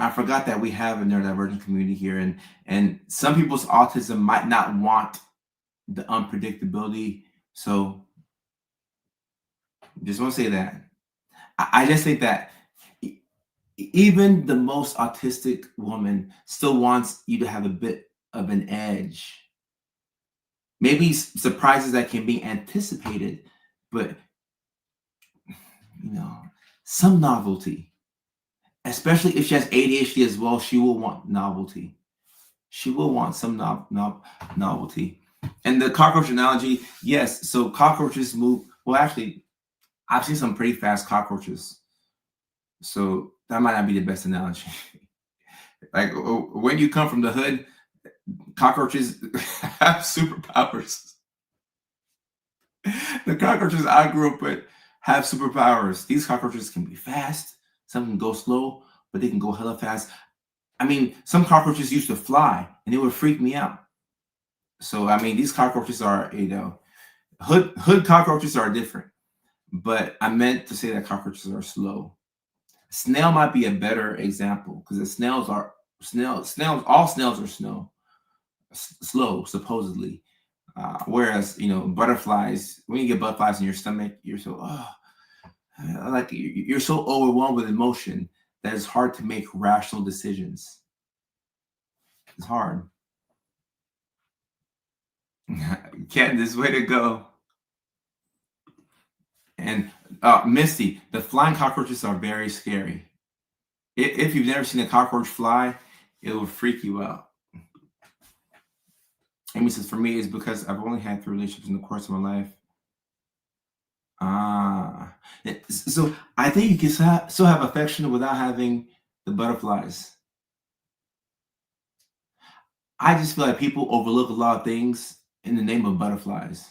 I forgot that we have a neurodivergent community here, and some people's autism might not want the unpredictability. So just want to say that. I just think that even the most autistic woman still wants you to have a bit of an edge. Maybe surprises that can be anticipated, but some novelty. Especially if she has ADHD as well, she will want novelty. She will want some novelty. And the cockroach analogy, yes. So cockroaches move. Well, actually, I've seen some pretty fast cockroaches. So that might not be the best analogy. Like when you come from the hood, cockroaches have superpowers. The cockroaches I grew up with have superpowers. These cockroaches can be fast. Some can go slow, but they can go hella fast. I mean, some cockroaches used to fly, and it would freak me out. So, I mean, these cockroaches are, hood cockroaches are different. But I meant to say that cockroaches are slow. Snail might be a better example because all snails are slow, supposedly. Whereas, butterflies, when you get butterflies in your stomach, you're so, like you're so overwhelmed with emotion that it's hard to make rational decisions. It's hard. Candace, way to go. And Misty, the flying cockroaches are very scary. If you've never seen a cockroach fly, it will freak you out. Amy says, for me, it's because I've only had 3 relationships in the course of my life. So I think you can still have affection without having the butterflies. I just feel like people overlook a lot of things in the name of butterflies.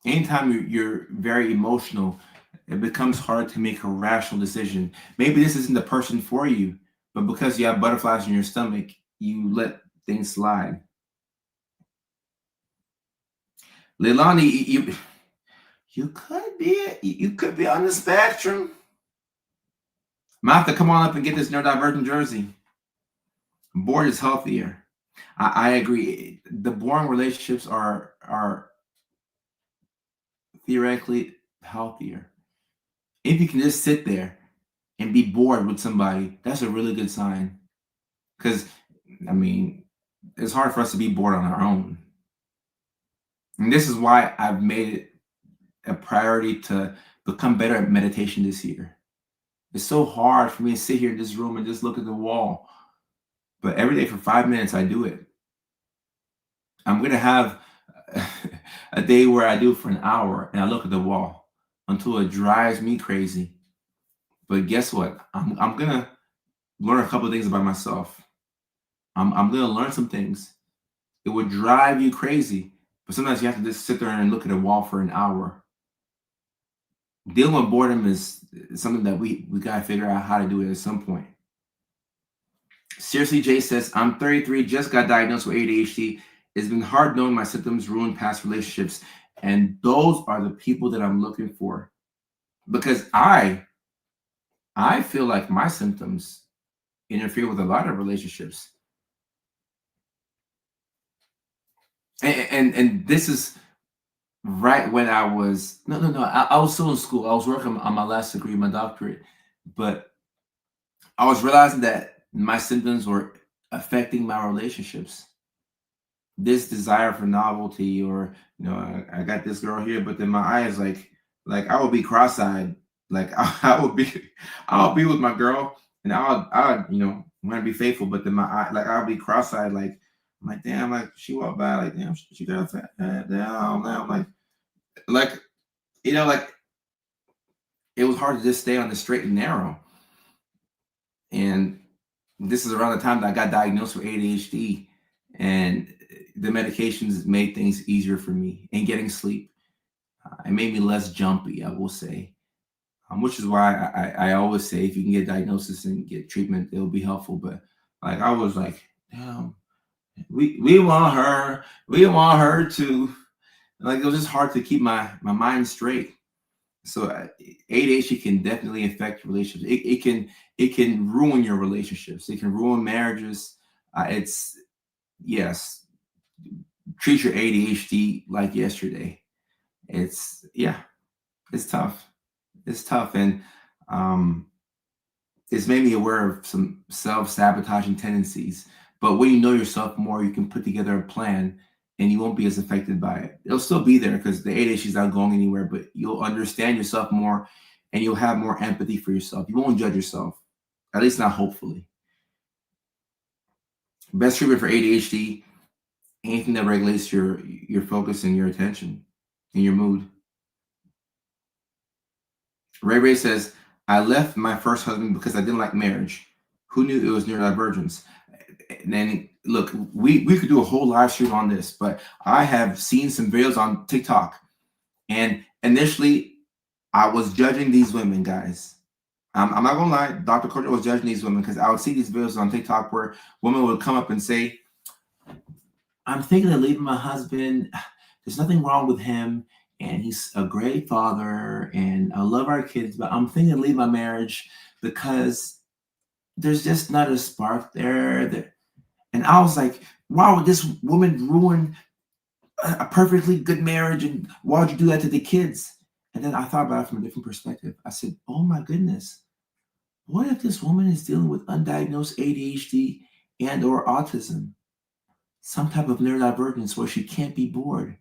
Anytime you're very emotional, it becomes hard to make a rational decision. Maybe this isn't the person for you, but because you have butterflies in your stomach, you let things slide. Leilani, you could be on the spectrum. Might have to come on up and get this neurodivergent jersey. Bored is healthier. I agree. The boring relationships are theoretically healthier. If you can just sit there and be bored with somebody, that's a really good sign. Because, I mean, it's hard for us to be bored on our own. And this is why I've made it a priority to become better at meditation this year. It's so hard for me to sit here in this room and just look at the wall. But every day for 5 minutes, I do it. I'm going to have a day where I do it for an hour and I look at the wall until it drives me crazy. But guess what? I'm going to learn a couple of things about myself. I'm going to learn some things. It would drive you crazy. But sometimes you have to just sit there and look at a wall for an hour. Dealing with boredom is something that we got to figure out how to do it at some point. Seriously, Jay says, I'm 33, just got diagnosed with ADHD. It's been hard knowing my symptoms ruined past relationships. And those are the people that I'm looking for. Because I feel like my symptoms interfere with a lot of relationships. And this is right when I was, I was still in school. I was working on my last degree, my doctorate. But I was realizing that my symptoms were affecting my relationships. This desire for novelty, or I got this girl here, but then my eyes like I would be cross-eyed. Like I'll be with my girl, and I'll want to be faithful, but then my eye, like I'll be cross-eyed. Like I'm like, damn, like she walked by, like damn, she got that down now. Like like it was hard to just stay on the straight and narrow. And this is around the time that I got diagnosed with ADHD, and the medications made things easier for me, and getting sleep. It made me less jumpy, I will say, which is why I always say if you can get diagnosis and get treatment, it'll be helpful. But like I was like, damn, we want her to, like, it was just hard to keep my mind straight. So ADHD can definitely affect relationships. It can ruin your relationships. It can ruin marriages. Yes, treat your ADHD like yesterday. It's tough. It's tough, and it's made me aware of some self-sabotaging tendencies. But when you know yourself more, you can put together a plan, and you won't be as affected by it. It'll still be there because the ADHD is not going anywhere, but you'll understand yourself more, and you'll have more empathy for yourself. You won't judge yourself, at least not hopefully. Best treatment for ADHD: anything that regulates your focus and your attention and your mood. Ray says, I left my first husband because I didn't like marriage. Who knew it was neurodivergence? And then look, we could do a whole live stream on this, but I have seen some videos on TikTok, and initially I was judging these women, guys. I'm not gonna lie, Dr. Kojo was judging these women because I would see these videos on TikTok where women would come up and say, I'm thinking of leaving my husband. There's nothing wrong with him, and he's a great father, and I love our kids, but I'm thinking of leaving my marriage because there's just not a spark there. And I was like, why would this woman ruin a perfectly good marriage, and why would you do that to the kids? And then I thought about it from a different perspective. I said, oh my goodness, what if this woman is dealing with undiagnosed ADHD and or autism, some type of neurodivergence where she can't be bored?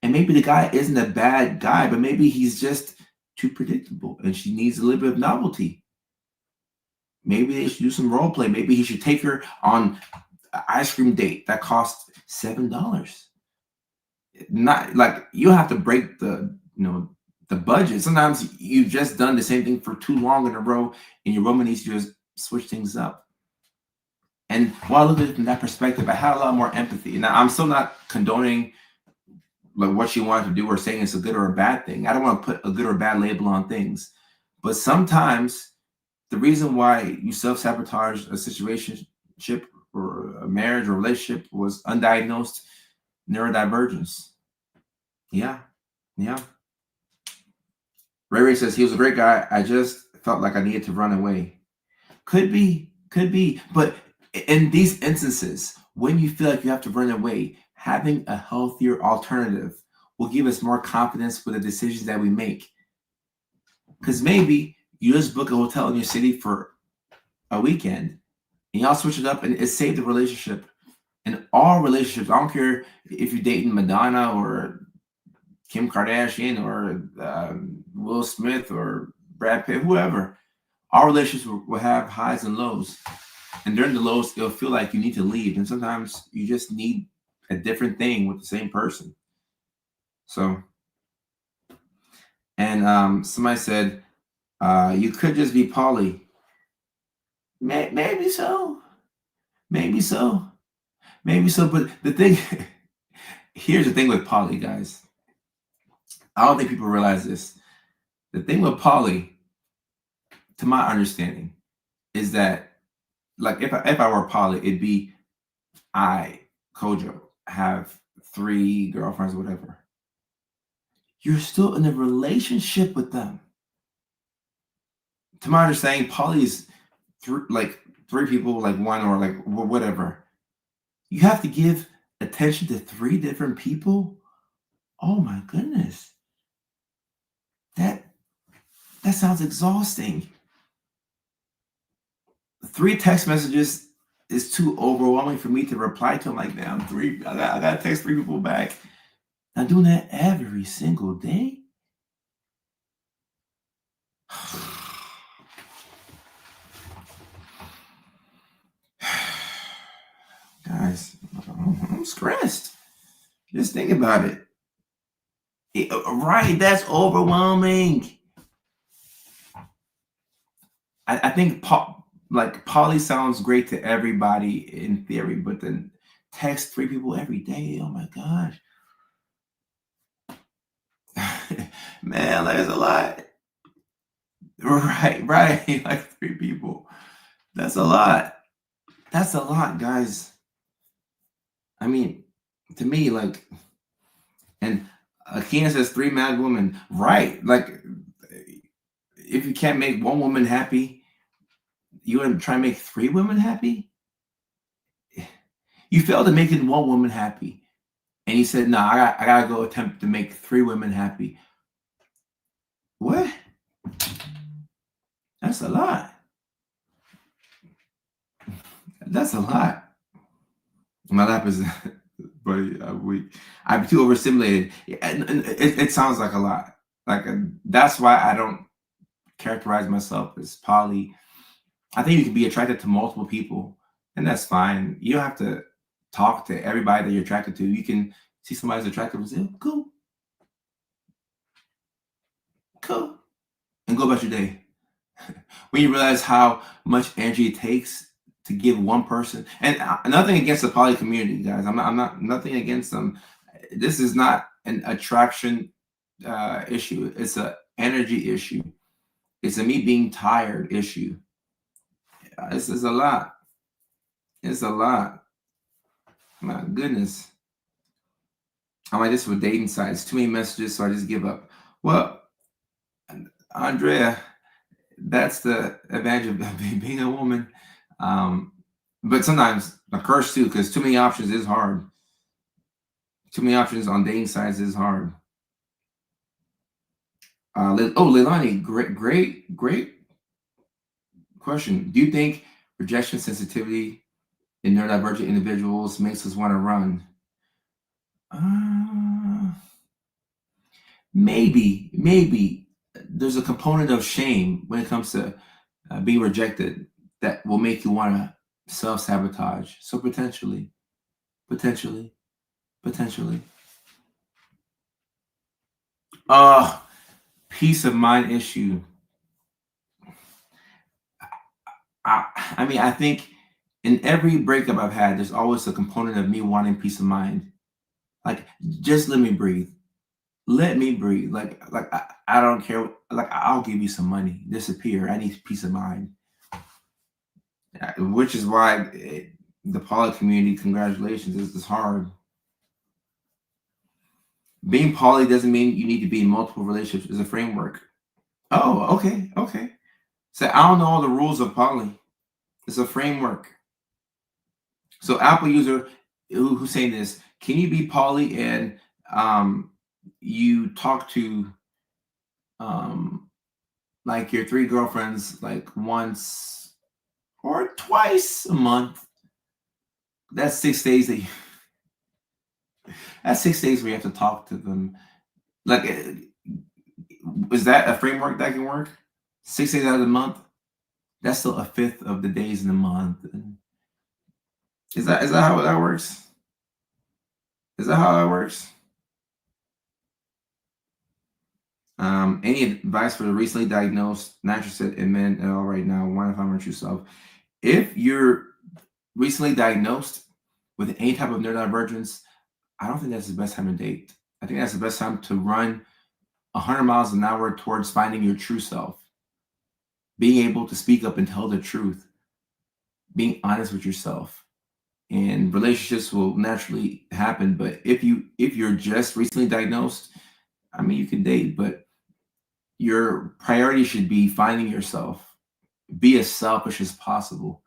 And maybe the guy isn't a bad guy, but maybe he's just too predictable and she needs a little bit of novelty. Maybe they should do some role play. Maybe he should take her on an ice cream date that costs $7. Not like you have to break the budget. Sometimes you've just done the same thing for too long in a row, and your woman needs to just switch things up. And while I look at it from that perspective, I had a lot more empathy. Now, I'm still not condoning like what she wanted to do or saying it's a good or a bad thing. I don't want to put a good or bad label on things. But sometimes the reason why you self-sabotage a situationship or a marriage or relationship was undiagnosed neurodivergence. Yeah, yeah. Ray Ray says he was a great guy. I just felt like I needed to run away. Could be. But in these instances, when you feel like you have to run away, having a healthier alternative will give us more confidence with the decisions that we make. Because maybe you just book a hotel in your city for a weekend and y'all switch it up and it saved the relationship. And all relationships, I don't care if you're dating Madonna or Kim Kardashian or Will Smith or Brad Pitt, whoever, all relationships will have highs and lows. And during the lows, it'll feel like you need to leave. And sometimes you just need a different thing with the same person. So, and somebody said, you could just be poly. Maybe so. Maybe so. Maybe so. But the thing, here's the thing with poly, guys. I don't think people realize this. The thing with poly, to my understanding, is that, like, if I were poly, it'd be Kojo, have 3 girlfriends or whatever. You're still in a relationship with them. To my understanding, poly is 3 people, like one or like whatever. You have to give attention to 3 different people. Oh my goodness. That sounds exhausting. 3 text messages is too overwhelming for me to reply to. I'm like, damn, I gotta text 3 people back. I'm doing that every single day. Guys, I'm stressed. Just think about it. Right, that's overwhelming. I think poly sounds great to everybody in theory, but then text 3 people every day. Oh my gosh. Man, that's a lot. Right. Like 3 people. That's a lot. That's a lot, guys. I mean, to me, like, and Akina says 3 mad women. Right. Like, if you can't make 1 woman happy, you want to try and make 3 women happy? You failed at making 1 woman happy. And you said, no, I gotta go attempt to make 3 women happy. What? That's a lot. That's a lot. My lap is, but I'm too overstimulated. And it sounds like a lot. Like, that's why I don't characterize myself as poly. I think you can be attracted to multiple people, and that's fine. You don't have to talk to everybody that you're attracted to. You can see somebody's attractive and say, oh, cool, and go about your day. When you realize how much energy it takes to give one person, and nothing against the poly community, guys. I'm not nothing against them. This is not an attraction issue. It's an energy issue. It's a me being tired issue. This is a lot. It's a lot. My goodness. I'm like this with dating sites. Too many messages, so I just give up. Well, Andrea, that's the advantage of being a woman. But sometimes a curse too, because too many options is hard. Too many options on dating sites is hard. Leilani, great question. Do you think rejection sensitivity in neurodivergent individuals makes us want to run? Maybe there's a component of shame when it comes to being rejected that will make you want to self-sabotage. So potentially. Peace of mind issue. I mean, I think in every breakup I've had, there's always a component of me wanting peace of mind. Like, just let me breathe. Let me breathe. Like I don't care. Like, I'll give you some money. Disappear. I need peace of mind. which is why the poly community, congratulations, is hard. Being poly doesn't mean you need to be in multiple relationships. It's a framework. Oh, okay, okay. So I don't know all the rules of poly. It's a framework. So Apple user who's saying this, can you be poly and um, you talk to um, like your three girlfriends like once or twice a month? That's 6 days that's 6 days where you have to talk to them. Like, is that a framework that can work? 6 days out of the month. That's still a fifth of the days in the month. Is that how that works? Is that how that works? Any advice for the recently diagnosed, not interested in men at all right now? Want to find your true self? If you're recently diagnosed with any type of neurodivergence, I don't think that's the best time to date. I think that's the best time to run 100 miles an hour towards finding your true self, being able to speak up and tell the truth, being honest with yourself. And relationships will naturally happen. But if you're just recently diagnosed, I mean, you can date, but your priority should be finding yourself. Be as selfish as possible.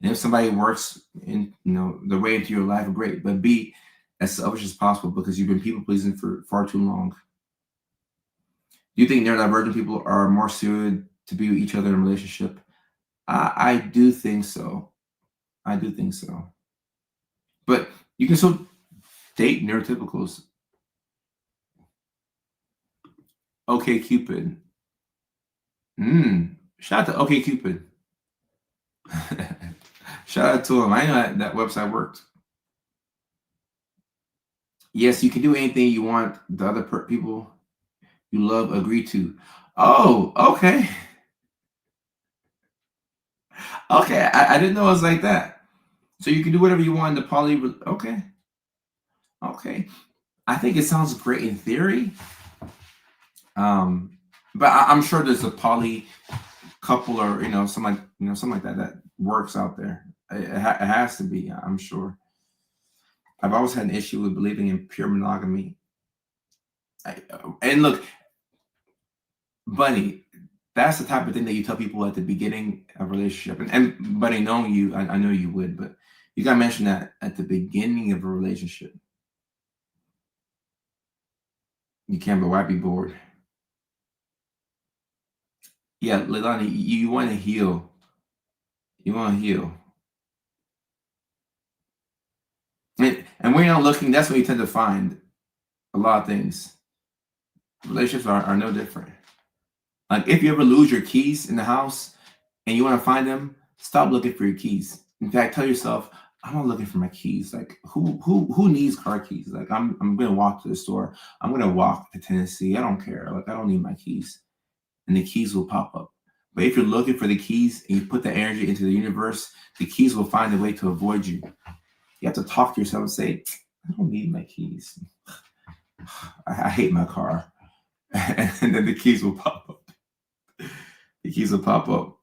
And if somebody works in the way into your life, great. But be as selfish as possible because you've been people pleasing for far too long. Do you think neurodivergent people are more suited to be with each other in a relationship? I do think so. I do think so. But you can still date neurotypicals. Okay, Cupid. Shout out to Okay Cupid. Shout out to him. I know that website worked. Yes, you can do anything you want the other people you love agree to. Oh, okay. Okay, I didn't know it was like that. So you can do whatever you want in the poly. Okay, okay. I think it sounds great in theory. But I'm sure there's a poly couple or something like that works out there. It has to be. I'm sure. I've always had an issue with believing in pure monogamy. And look, Bunny, that's the type of thing that you tell people at the beginning of a relationship. And Bunny, knowing you, I know you would, but you gotta mention that at the beginning of a relationship. You can't, but why be bored? Yeah, Leilani, you want to heal. You want to heal. And when you're not looking, that's what you tend to find a lot of things. Relationships are no different. Like if you ever lose your keys in the house and you want to find them, stop looking for your keys. In fact, tell yourself, I'm not looking for my keys. Like who needs car keys? Like I'm gonna walk to the store. I'm gonna walk to Tennessee. I don't care. Like I don't need my keys. And the keys will pop up. But if you're looking for the keys and you put the energy into the universe, the keys will find a way to avoid you. You have to talk to yourself and say, I don't need my keys. I hate my car. And then the keys will pop up. The keys will pop up.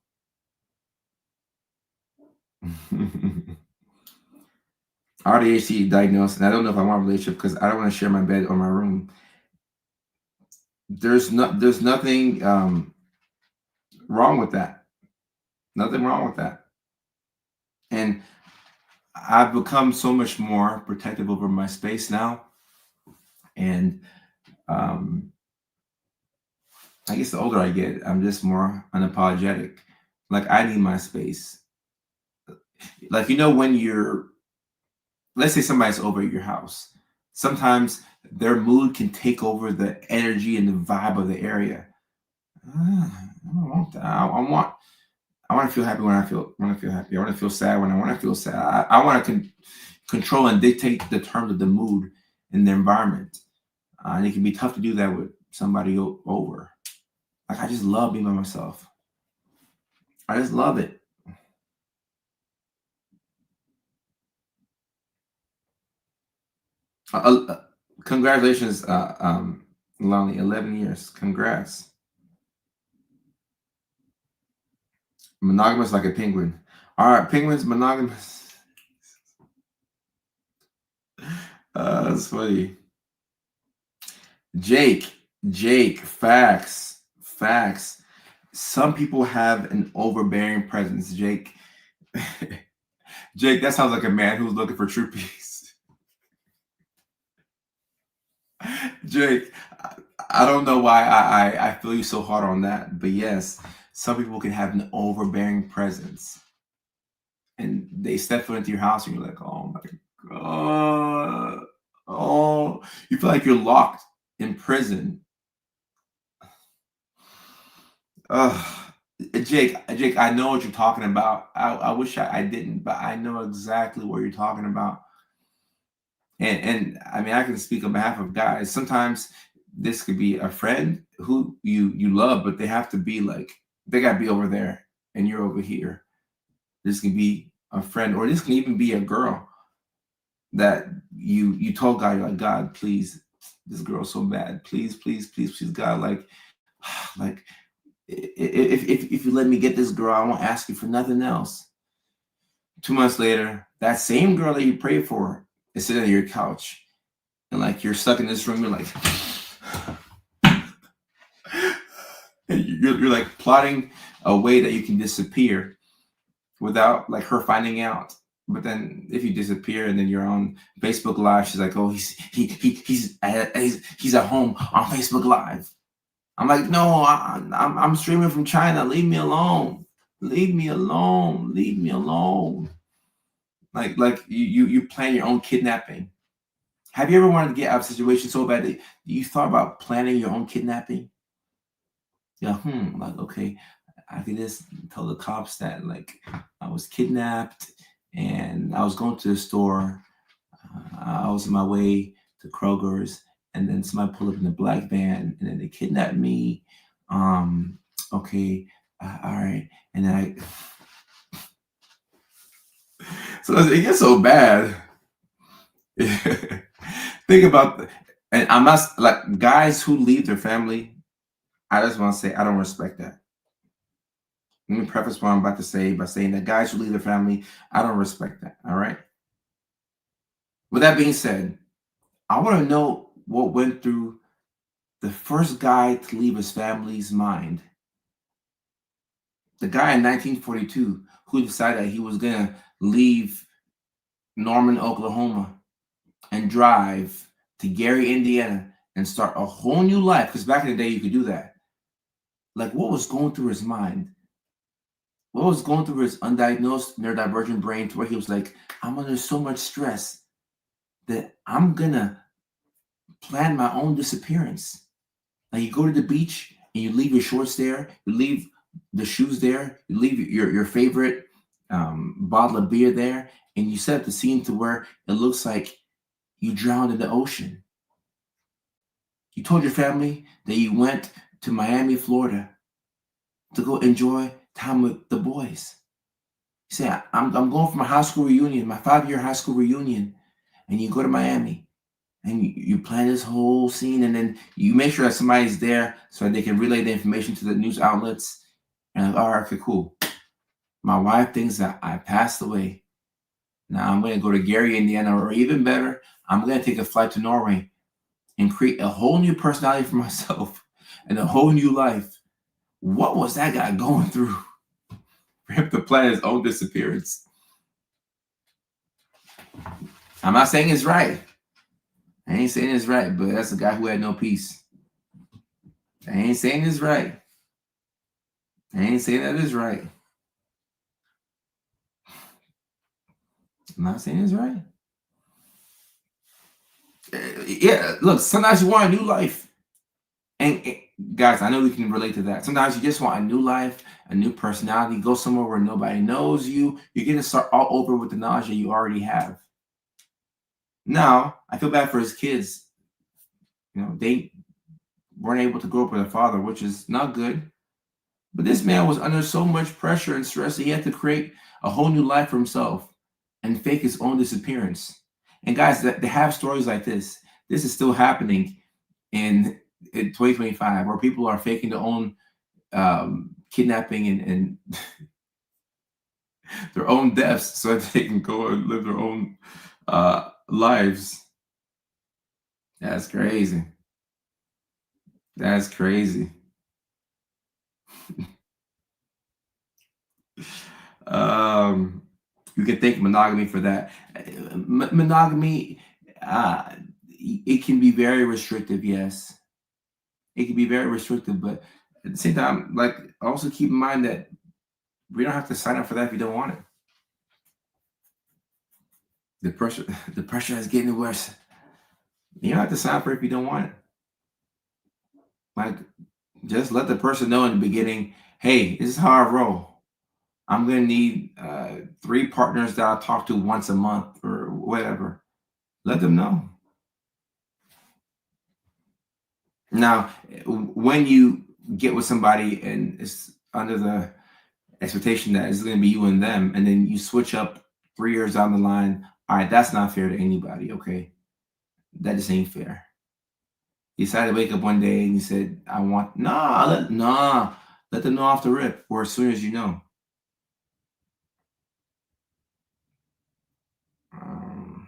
ADHD diagnosed, and I don't know if I want a relationship because I don't want to share my bed or my room. There's nothing wrong with that. Nothing wrong with that. And I've become so much more protective over my space now. And I guess the older I get, I'm just more unapologetic. Like I need my space. Like when let's say somebody's over at your house, sometimes their mood can take over the energy and the vibe of the area. I don't want that. I want to feel happy when I feel happy. I want to feel sad when I want to feel sad. I want to control and dictate the terms of the mood and the environment. And it can be tough to do that with somebody over. Like I just love being by myself. I just love it. Congratulations, Lonnie. 11 years. Congrats. Monogamous like a penguin. All right, penguins monogamous. That's funny. Jake, facts. Some people have an overbearing presence. Jake, that sounds like a man who's looking for true peace. Jake, I don't know why I feel you so hard on that, but yes, some people can have an overbearing presence, and they step foot into your house, and you're like, oh my god, oh, you feel like you're locked in prison. Jake, I know what you're talking about. I wish I didn't, but I know exactly what you're talking about. And I mean, I can speak on behalf of guys. Sometimes this could be a friend who you love, but they have to be like, they gotta be over there and you're over here. This can be a friend, or this can even be a girl that you told God, you're like, God, please, this girl's so bad. Please, God, like if you let me get this girl, I won't ask you for nothing else. 2 months later, that same girl that you prayed for is sitting on your couch, and like you're stuck in this room. You're like, and you're like plotting a way that you can disappear without like her finding out. But then if you disappear and then you're on Facebook Live, she's like, oh, he's at home on Facebook Live. I'm like, no, I'm streaming from China. Leave me alone. Leave me alone. Leave me alone. Like you plan your own kidnapping. Have you ever wanted to get out of a situation so bad that you thought about planning your own kidnapping? Yeah, like, okay, I could just tell the cops that like I was kidnapped and I was going to the store. I was on my way to Kroger's, and then somebody pulled up in a black van, and then they kidnapped me. Okay, all right, and then so it gets so bad. Think about, and I'm not like guys who leave their family. I just want to say I don't respect that. Let me preface what I'm about to say by saying that guys who leave their family, I don't respect that. All right. With that being said, I want to know what went through the first guy to leave his family's mind. The guy in 1942 who decided that he was going to leave Norman, Oklahoma and drive to Gary, Indiana and start a whole new life. Because back in the day, you could do that. Like, what was going through his mind? What was going through his undiagnosed neurodivergent brain to where he was like, I'm under so much stress that I'm going to plan my own disappearance. Like, you go to the beach and you leave your shorts there, you leave the shoes there, you leave your favorite bottle of beer there, and you set up the scene to where it looks like you drowned in the ocean. You told your family that you went to Miami, Florida to go enjoy time with the boys. You say, I'm going for my high school reunion, my 5-year high school reunion, and you go to Miami. And you plan this whole scene, and then you make sure that somebody's there so that they can relay the information to the news outlets. And like, all right, okay, cool. My wife thinks that I passed away. Now I'm going to go to Gary, Indiana, or even better, I'm going to take a flight to Norway and create a whole new personality for myself and a whole new life. What was that guy going through for him to plan his own disappearance? I'm not saying it's right. I ain't saying it's right, but that's a guy who had no peace. I ain't saying it's right. I ain't saying that is right. I'm not saying it's right. Yeah, look, sometimes you want a new life. And guys, I know we can relate to that. Sometimes you just want a new life, a new personality, go somewhere where nobody knows you. You're going to start all over with the knowledge that you already have. Now, I feel bad for his kids. You know, they weren't able to grow up with a father, which is not good. But this man was under so much pressure and stress that he had to create a whole new life for himself and fake his own disappearance. And guys, they have stories like this. This is still happening in 2025, where people are faking their own kidnapping and their own deaths so that they can go and live their own lives. That's crazy. That's crazy. Um, you can thank monogamy for that. Monogamy, uh, it can be very restrictive. Yes, it can be very restrictive, but at the same time, like also keep in mind that we don't have to sign up for that if you don't want it. The pressure, the pressure is getting worse. You don't have to sign up for it if you don't want it. Like, just let the person know in the beginning, hey, this is how I roll. I'm gonna need 3 partners that I talk to once a month or whatever. Let them know. Now, when you get with somebody and it's under the expectation that it's gonna be you and them, and then you switch up 3 years down the line, all right, that's not fair to anybody. Okay, that just ain't fair. You decided to wake up one day and you said, "I want let them know off the rip, or as soon as you know." Um,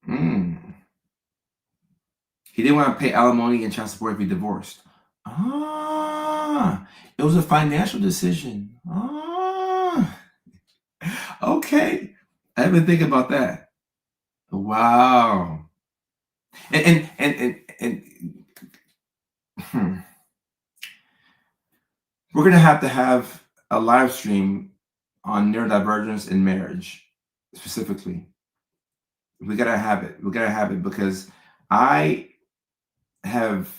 mm. He didn't want to pay alimony and child support if he divorced. Ah, it was a financial decision. Ah, okay. I didn't even think about that. Wow. And we're gonna have to have a live stream on neurodivergence in marriage specifically. We gotta have it. We gotta have it because I have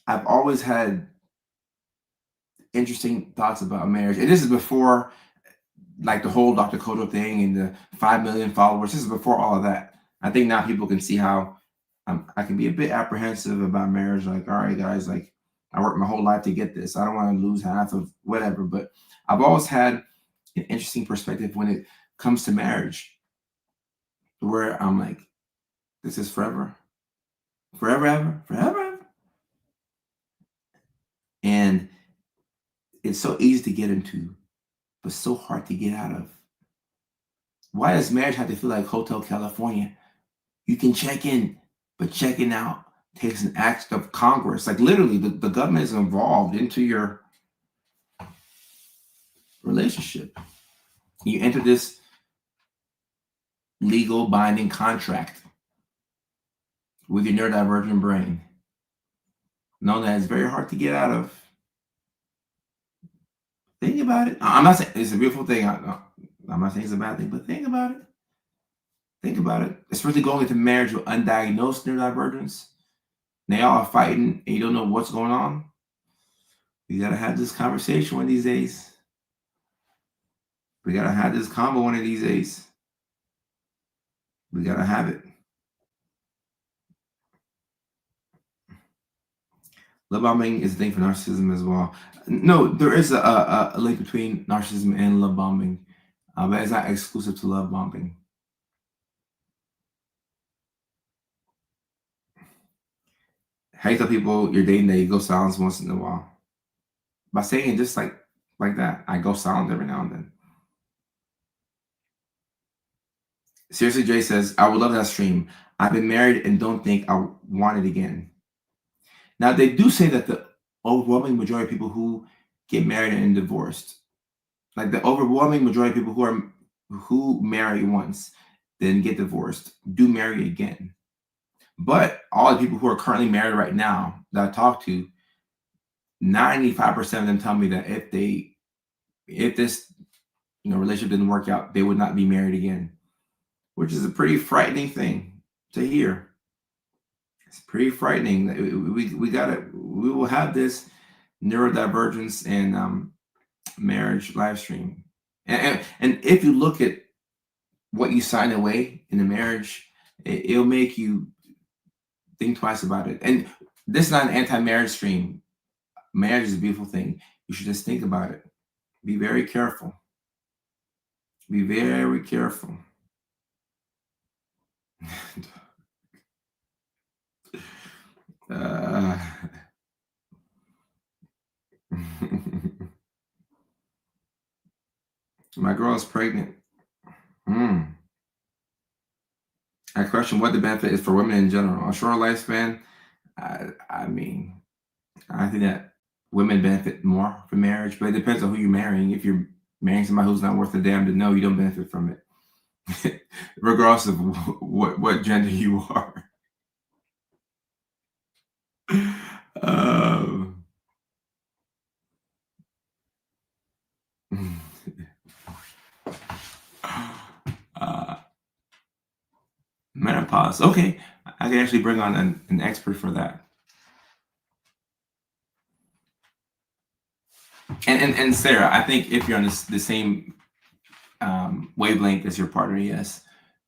I've always had interesting thoughts about marriage. And this is before like the whole Dr. Kodo thing and the 5 million followers. This is before all of that. I think now people can see how I can be a bit apprehensive about marriage. Like, all right, guys, like I worked my whole life to get this. I don't want to lose half of whatever. But I've always had an interesting perspective when it comes to marriage, where I'm like, this is forever, forever, ever, forever, ever. And it's so easy to get into, but so hard to get out of. Why does marriage have to feel like Hotel California? You can check in, but checking out takes an act of Congress. Like literally, the government is involved into your relationship. You enter this legal binding contract with your neurodivergent brain. Know that it's very hard to get out of. Think about it. I'm not saying it's a beautiful thing. I'm not saying it's a bad thing, but think about it. Think about it. Especially going into marriage with undiagnosed neurodivergence. They all are fighting and you don't know what's going on. You gotta have this conversation one of these days. We gotta have this combo one of these days. We gotta have it. Love bombing is a thing for narcissism as well. No, there is a link between narcissism and love bombing, but it's not exclusive to love bombing. How you tell people you're dating that you go silent once in a while? By saying it just like that. I go silent every now and then. Seriously, Jay says, I would love that stream. I've been married and don't think I want it again. Now, they do say that the overwhelming majority of people who get married and divorced, like the overwhelming majority of people who marry once, then get divorced, do marry again. But all the people who are currently married right now that I talk to, 95% of them tell me that if this relationship didn't work out, they would not be married again, which is a pretty frightening thing to hear. It's pretty frightening. We will have this neurodivergence and marriage live stream, and if you look at what you sign away in the marriage, it'll make you think twice about it. And this is not an anti-marriage stream. Marriage is a beautiful thing. You should just think about it. Be very careful. Be very careful. uh, My girl is pregnant. I question what the benefit is for women in general. A shorter lifespan. I mean, I think that women benefit more from marriage, but it depends on who you're marrying. If you're marrying somebody who's not worth a damn, then no, you don't benefit from it, regardless of what gender you are. Um, uh, menopause. Okay, I can actually bring on an expert for that. And Sarah, I think if you're on the same wavelength as your partner, yes,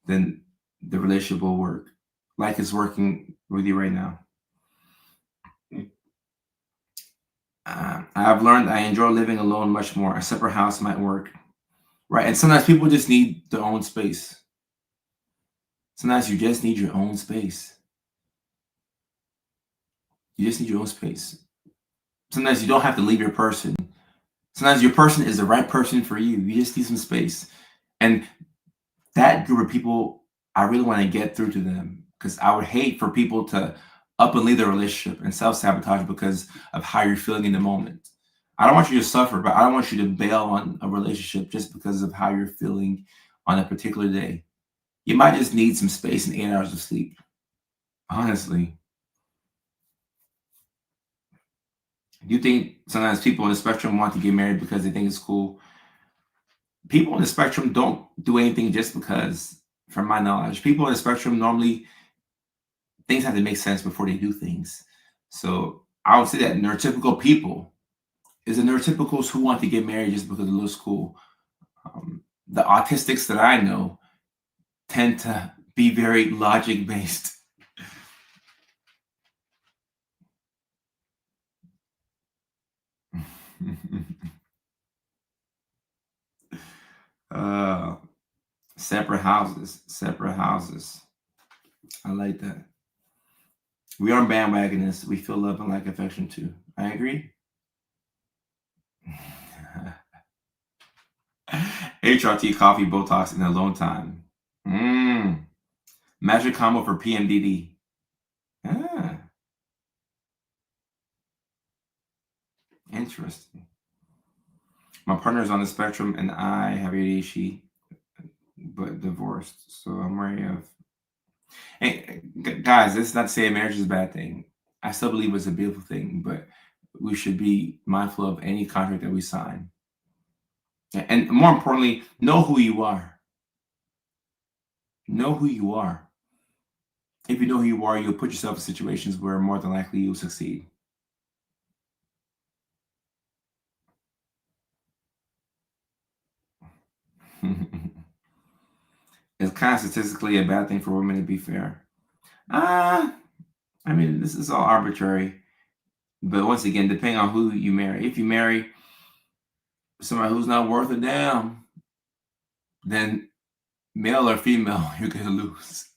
then the relationship will work. Like it's working with you right now. I've learned I enjoy living alone much more. A separate house might work, right? And sometimes people just need their own space. Sometimes you just need your own space. You just need your own space. Sometimes you don't have to leave your person. Sometimes your person is the right person for you. You just need some space. And that group of people, I really want to get through to them because I would hate for people to up and leave their relationship and self-sabotage because of how you're feeling in the moment. I don't want you to suffer, but I don't want you to bail on a relationship just because of how you're feeling on a particular day. You might just need some space and 8 hours of sleep. Honestly. Do you think sometimes people on the spectrum want to get married because they think it's cool? People on the spectrum don't do anything just because, from my knowledge. People on the spectrum normally things have to make sense before they do things. So I would say that neurotypical people is the neurotypicals who want to get married just because it looks cool. The autistics that I know tend to be very logic based. uh, separate houses, separate houses. I like that. We are bandwagonists. We feel love and like affection too. I agree. HRT, coffee, Botox, and alone time. Magic combo for PMDD. Ah, interesting. My partner is on the spectrum and I have ADHD, but divorced. So I'm wary of. Hey, guys, this is not to say marriage is a bad thing. I still believe it's a beautiful thing, but we should be mindful of any contract that we sign. And more importantly, know who you are. Know who you are. If you know who you are, you'll put yourself in situations where more than likely you'll succeed. It's kind of statistically a bad thing for women to be fair. I mean, this is all arbitrary. But once again, depending on who you marry, if you marry somebody who's not worth a damn, then male or female, you're gonna lose.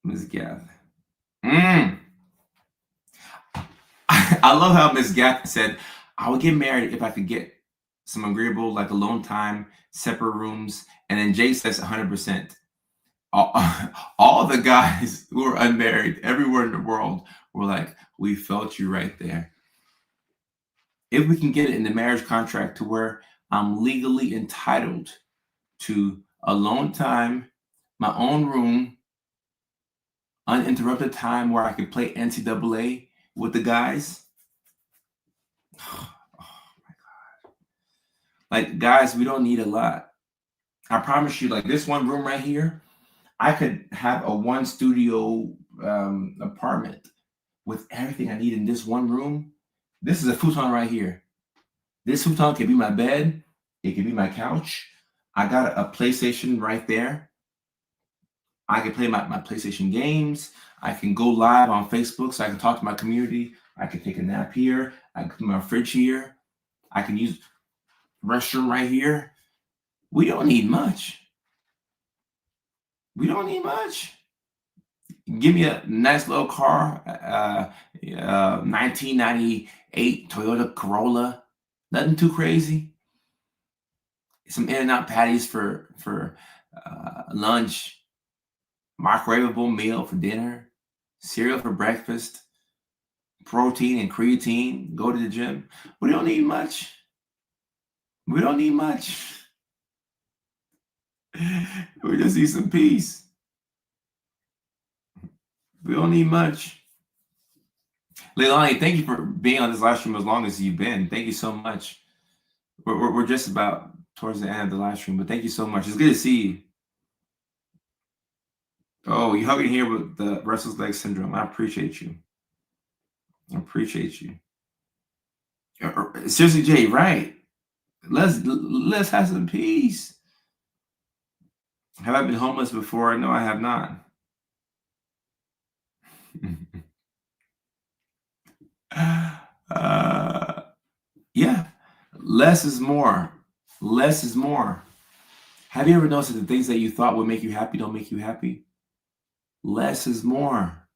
Miss Gath. I love how Miss Gath said, I would get married if I could get some agreeable, like alone time, separate rooms. And then Jay says 100%. All the guys who are unmarried everywhere in the world were like, we felt you right there. If we can get it in the marriage contract to where I'm legally entitled to alone time, my own room, uninterrupted time where I can play NCAA with the guys. Oh my God. Like, guys, we don't need a lot. I promise you, like this one room right here, I could have a one studio apartment with everything I need in this one room. This is a futon right here. This futon can be my bed. It can be my couch. I got a PlayStation right there. I can play my PlayStation games. I can go live on Facebook so I can talk to my community. I can take a nap here. I can put my fridge here. I can use restroom right here. We don't need much. We don't need much. Give me a nice little car, 1998 Toyota Corolla. Nothing too crazy. Some In-N-Out patties for lunch, microwavable meal for dinner, cereal for breakfast, protein and creatine. Go to the gym. We don't need much. We don't need much. We just need some peace. We don't need much. Leilani, thank you for being on this live stream as long as you've been. Thank you so much. We're just about towards the end of the live stream, but thank you so much. It's good to see you. Oh, you hugging here with the restless leg syndrome. I appreciate you. I appreciate you. Seriously, Jay, right? Let's have some peace. Have I been homeless before? No, I have not. Yeah, less is more. Less is more. Have you ever noticed that the things that you thought would make you happy don't make you happy? Less is more.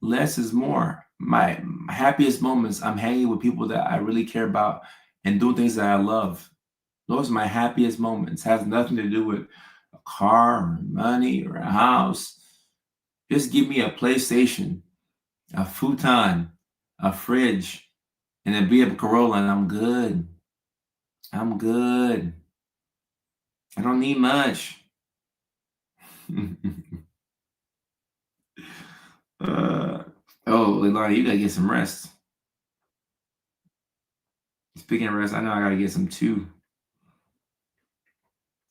Less is more. My happiest moments, I'm hanging with people that I really care about and doing things that I love. Those are my happiest moments. Has nothing to do with a car or money or a house. Just give me a PlayStation, a futon, a fridge, and a Beaver Corolla, and I'm good. I'm good. I don't need much. Oh, Leilani, you gotta get some rest. Speaking of rest, I know I gotta get some too.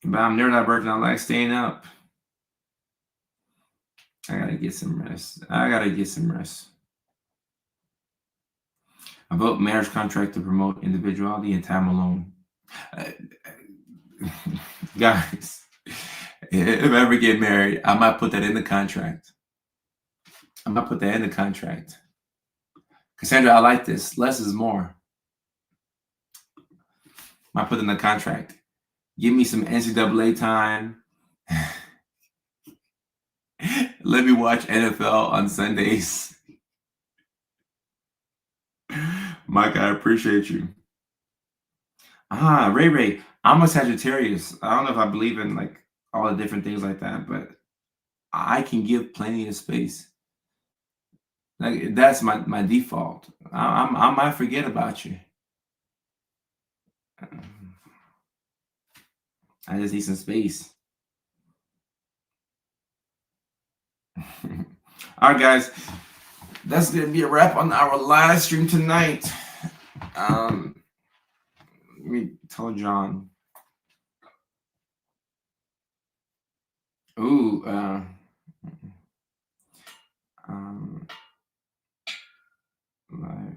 But I'm neurodivergent. I like staying up. I gotta get some rest. I gotta get some rest. I vote marriage contract to promote individuality and time alone. Guys, if I ever get married, I might put that in the contract. I might put that in the contract. Cassandra, I like this. Less is more. I put in the contract. Give me some NCAA time. Let me watch NFL on Sundays. Mike, I appreciate you. Ray, I'm a Sagittarius. I don't know if I believe in like all the different things like that, but I can give plenty of space. Like that's my default. I might forget about you. I just need some space. All right, guys, that's gonna be a wrap on our live stream tonight. Let me tell John. Ooh, live.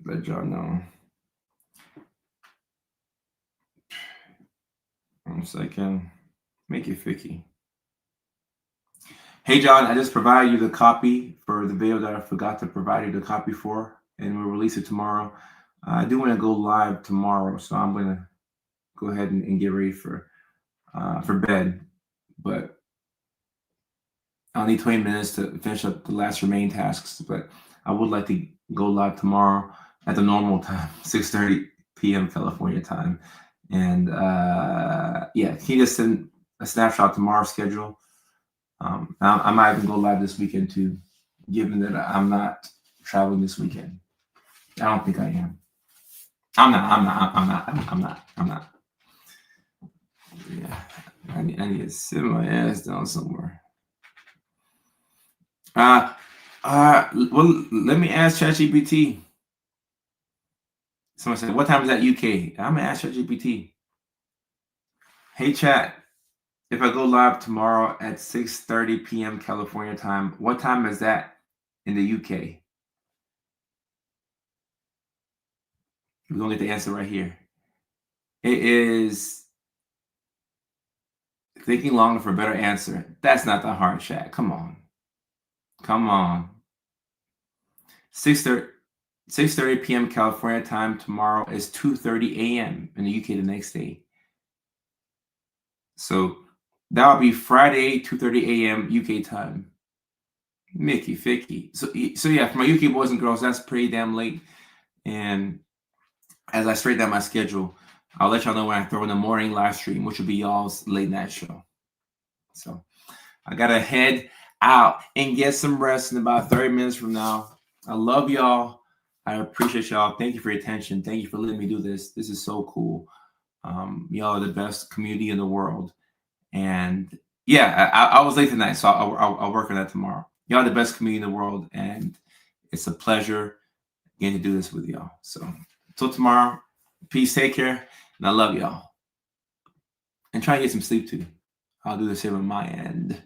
Let John know. 1 second. Make it Ficky. Hey, John, I just provided you the copy for the video that I forgot to provide you the copy for, and we'll release it tomorrow. I do want to go live tomorrow, so I'm going to go ahead and get ready for bed. But I'll need 20 minutes to finish up the last remaining tasks. But I would like to go live tomorrow at the normal time, 6:30 p.m. California time. And yeah, can you just send a snapshot tomorrow's schedule? I might even go live this weekend too, given that I'm not traveling this weekend. I don't think I am. I'm not. Yeah, I need to sit my ass down somewhere. Well, let me ask ChatGPT. Someone said, "What time is that UK?" I'm gonna ask ChatGPT. Hey, Chat. If I go live tomorrow at 6:30 p.m. California time, what time is that in the UK? We're going to get the answer right here. It is thinking longer for a better answer. That's not that hard, Chat. Come on. 6:30 p.m. California time tomorrow is 2:30 a.m. in the UK the next day. So that'll be Friday, 2:30 a.m. UK time. Mickey, Ficky. So yeah, for my UK boys and girls, that's pretty damn late. And as I straighten out my schedule, I'll let y'all know when I throw in the morning live stream, which will be y'all's late night show. So I gotta head out and get some rest in about 30 minutes from now. I love y'all. I appreciate y'all. Thank you for your attention. Thank you for letting me do this. This is so cool. Y'all are the best community in the world. And yeah, I was late tonight, so I'll work on that tomorrow. Y'all are the best community in the world, and it's a pleasure getting to do this with y'all. So until tomorrow, peace, take care, and I love y'all. And try to get some sleep too. I'll do the same on my end.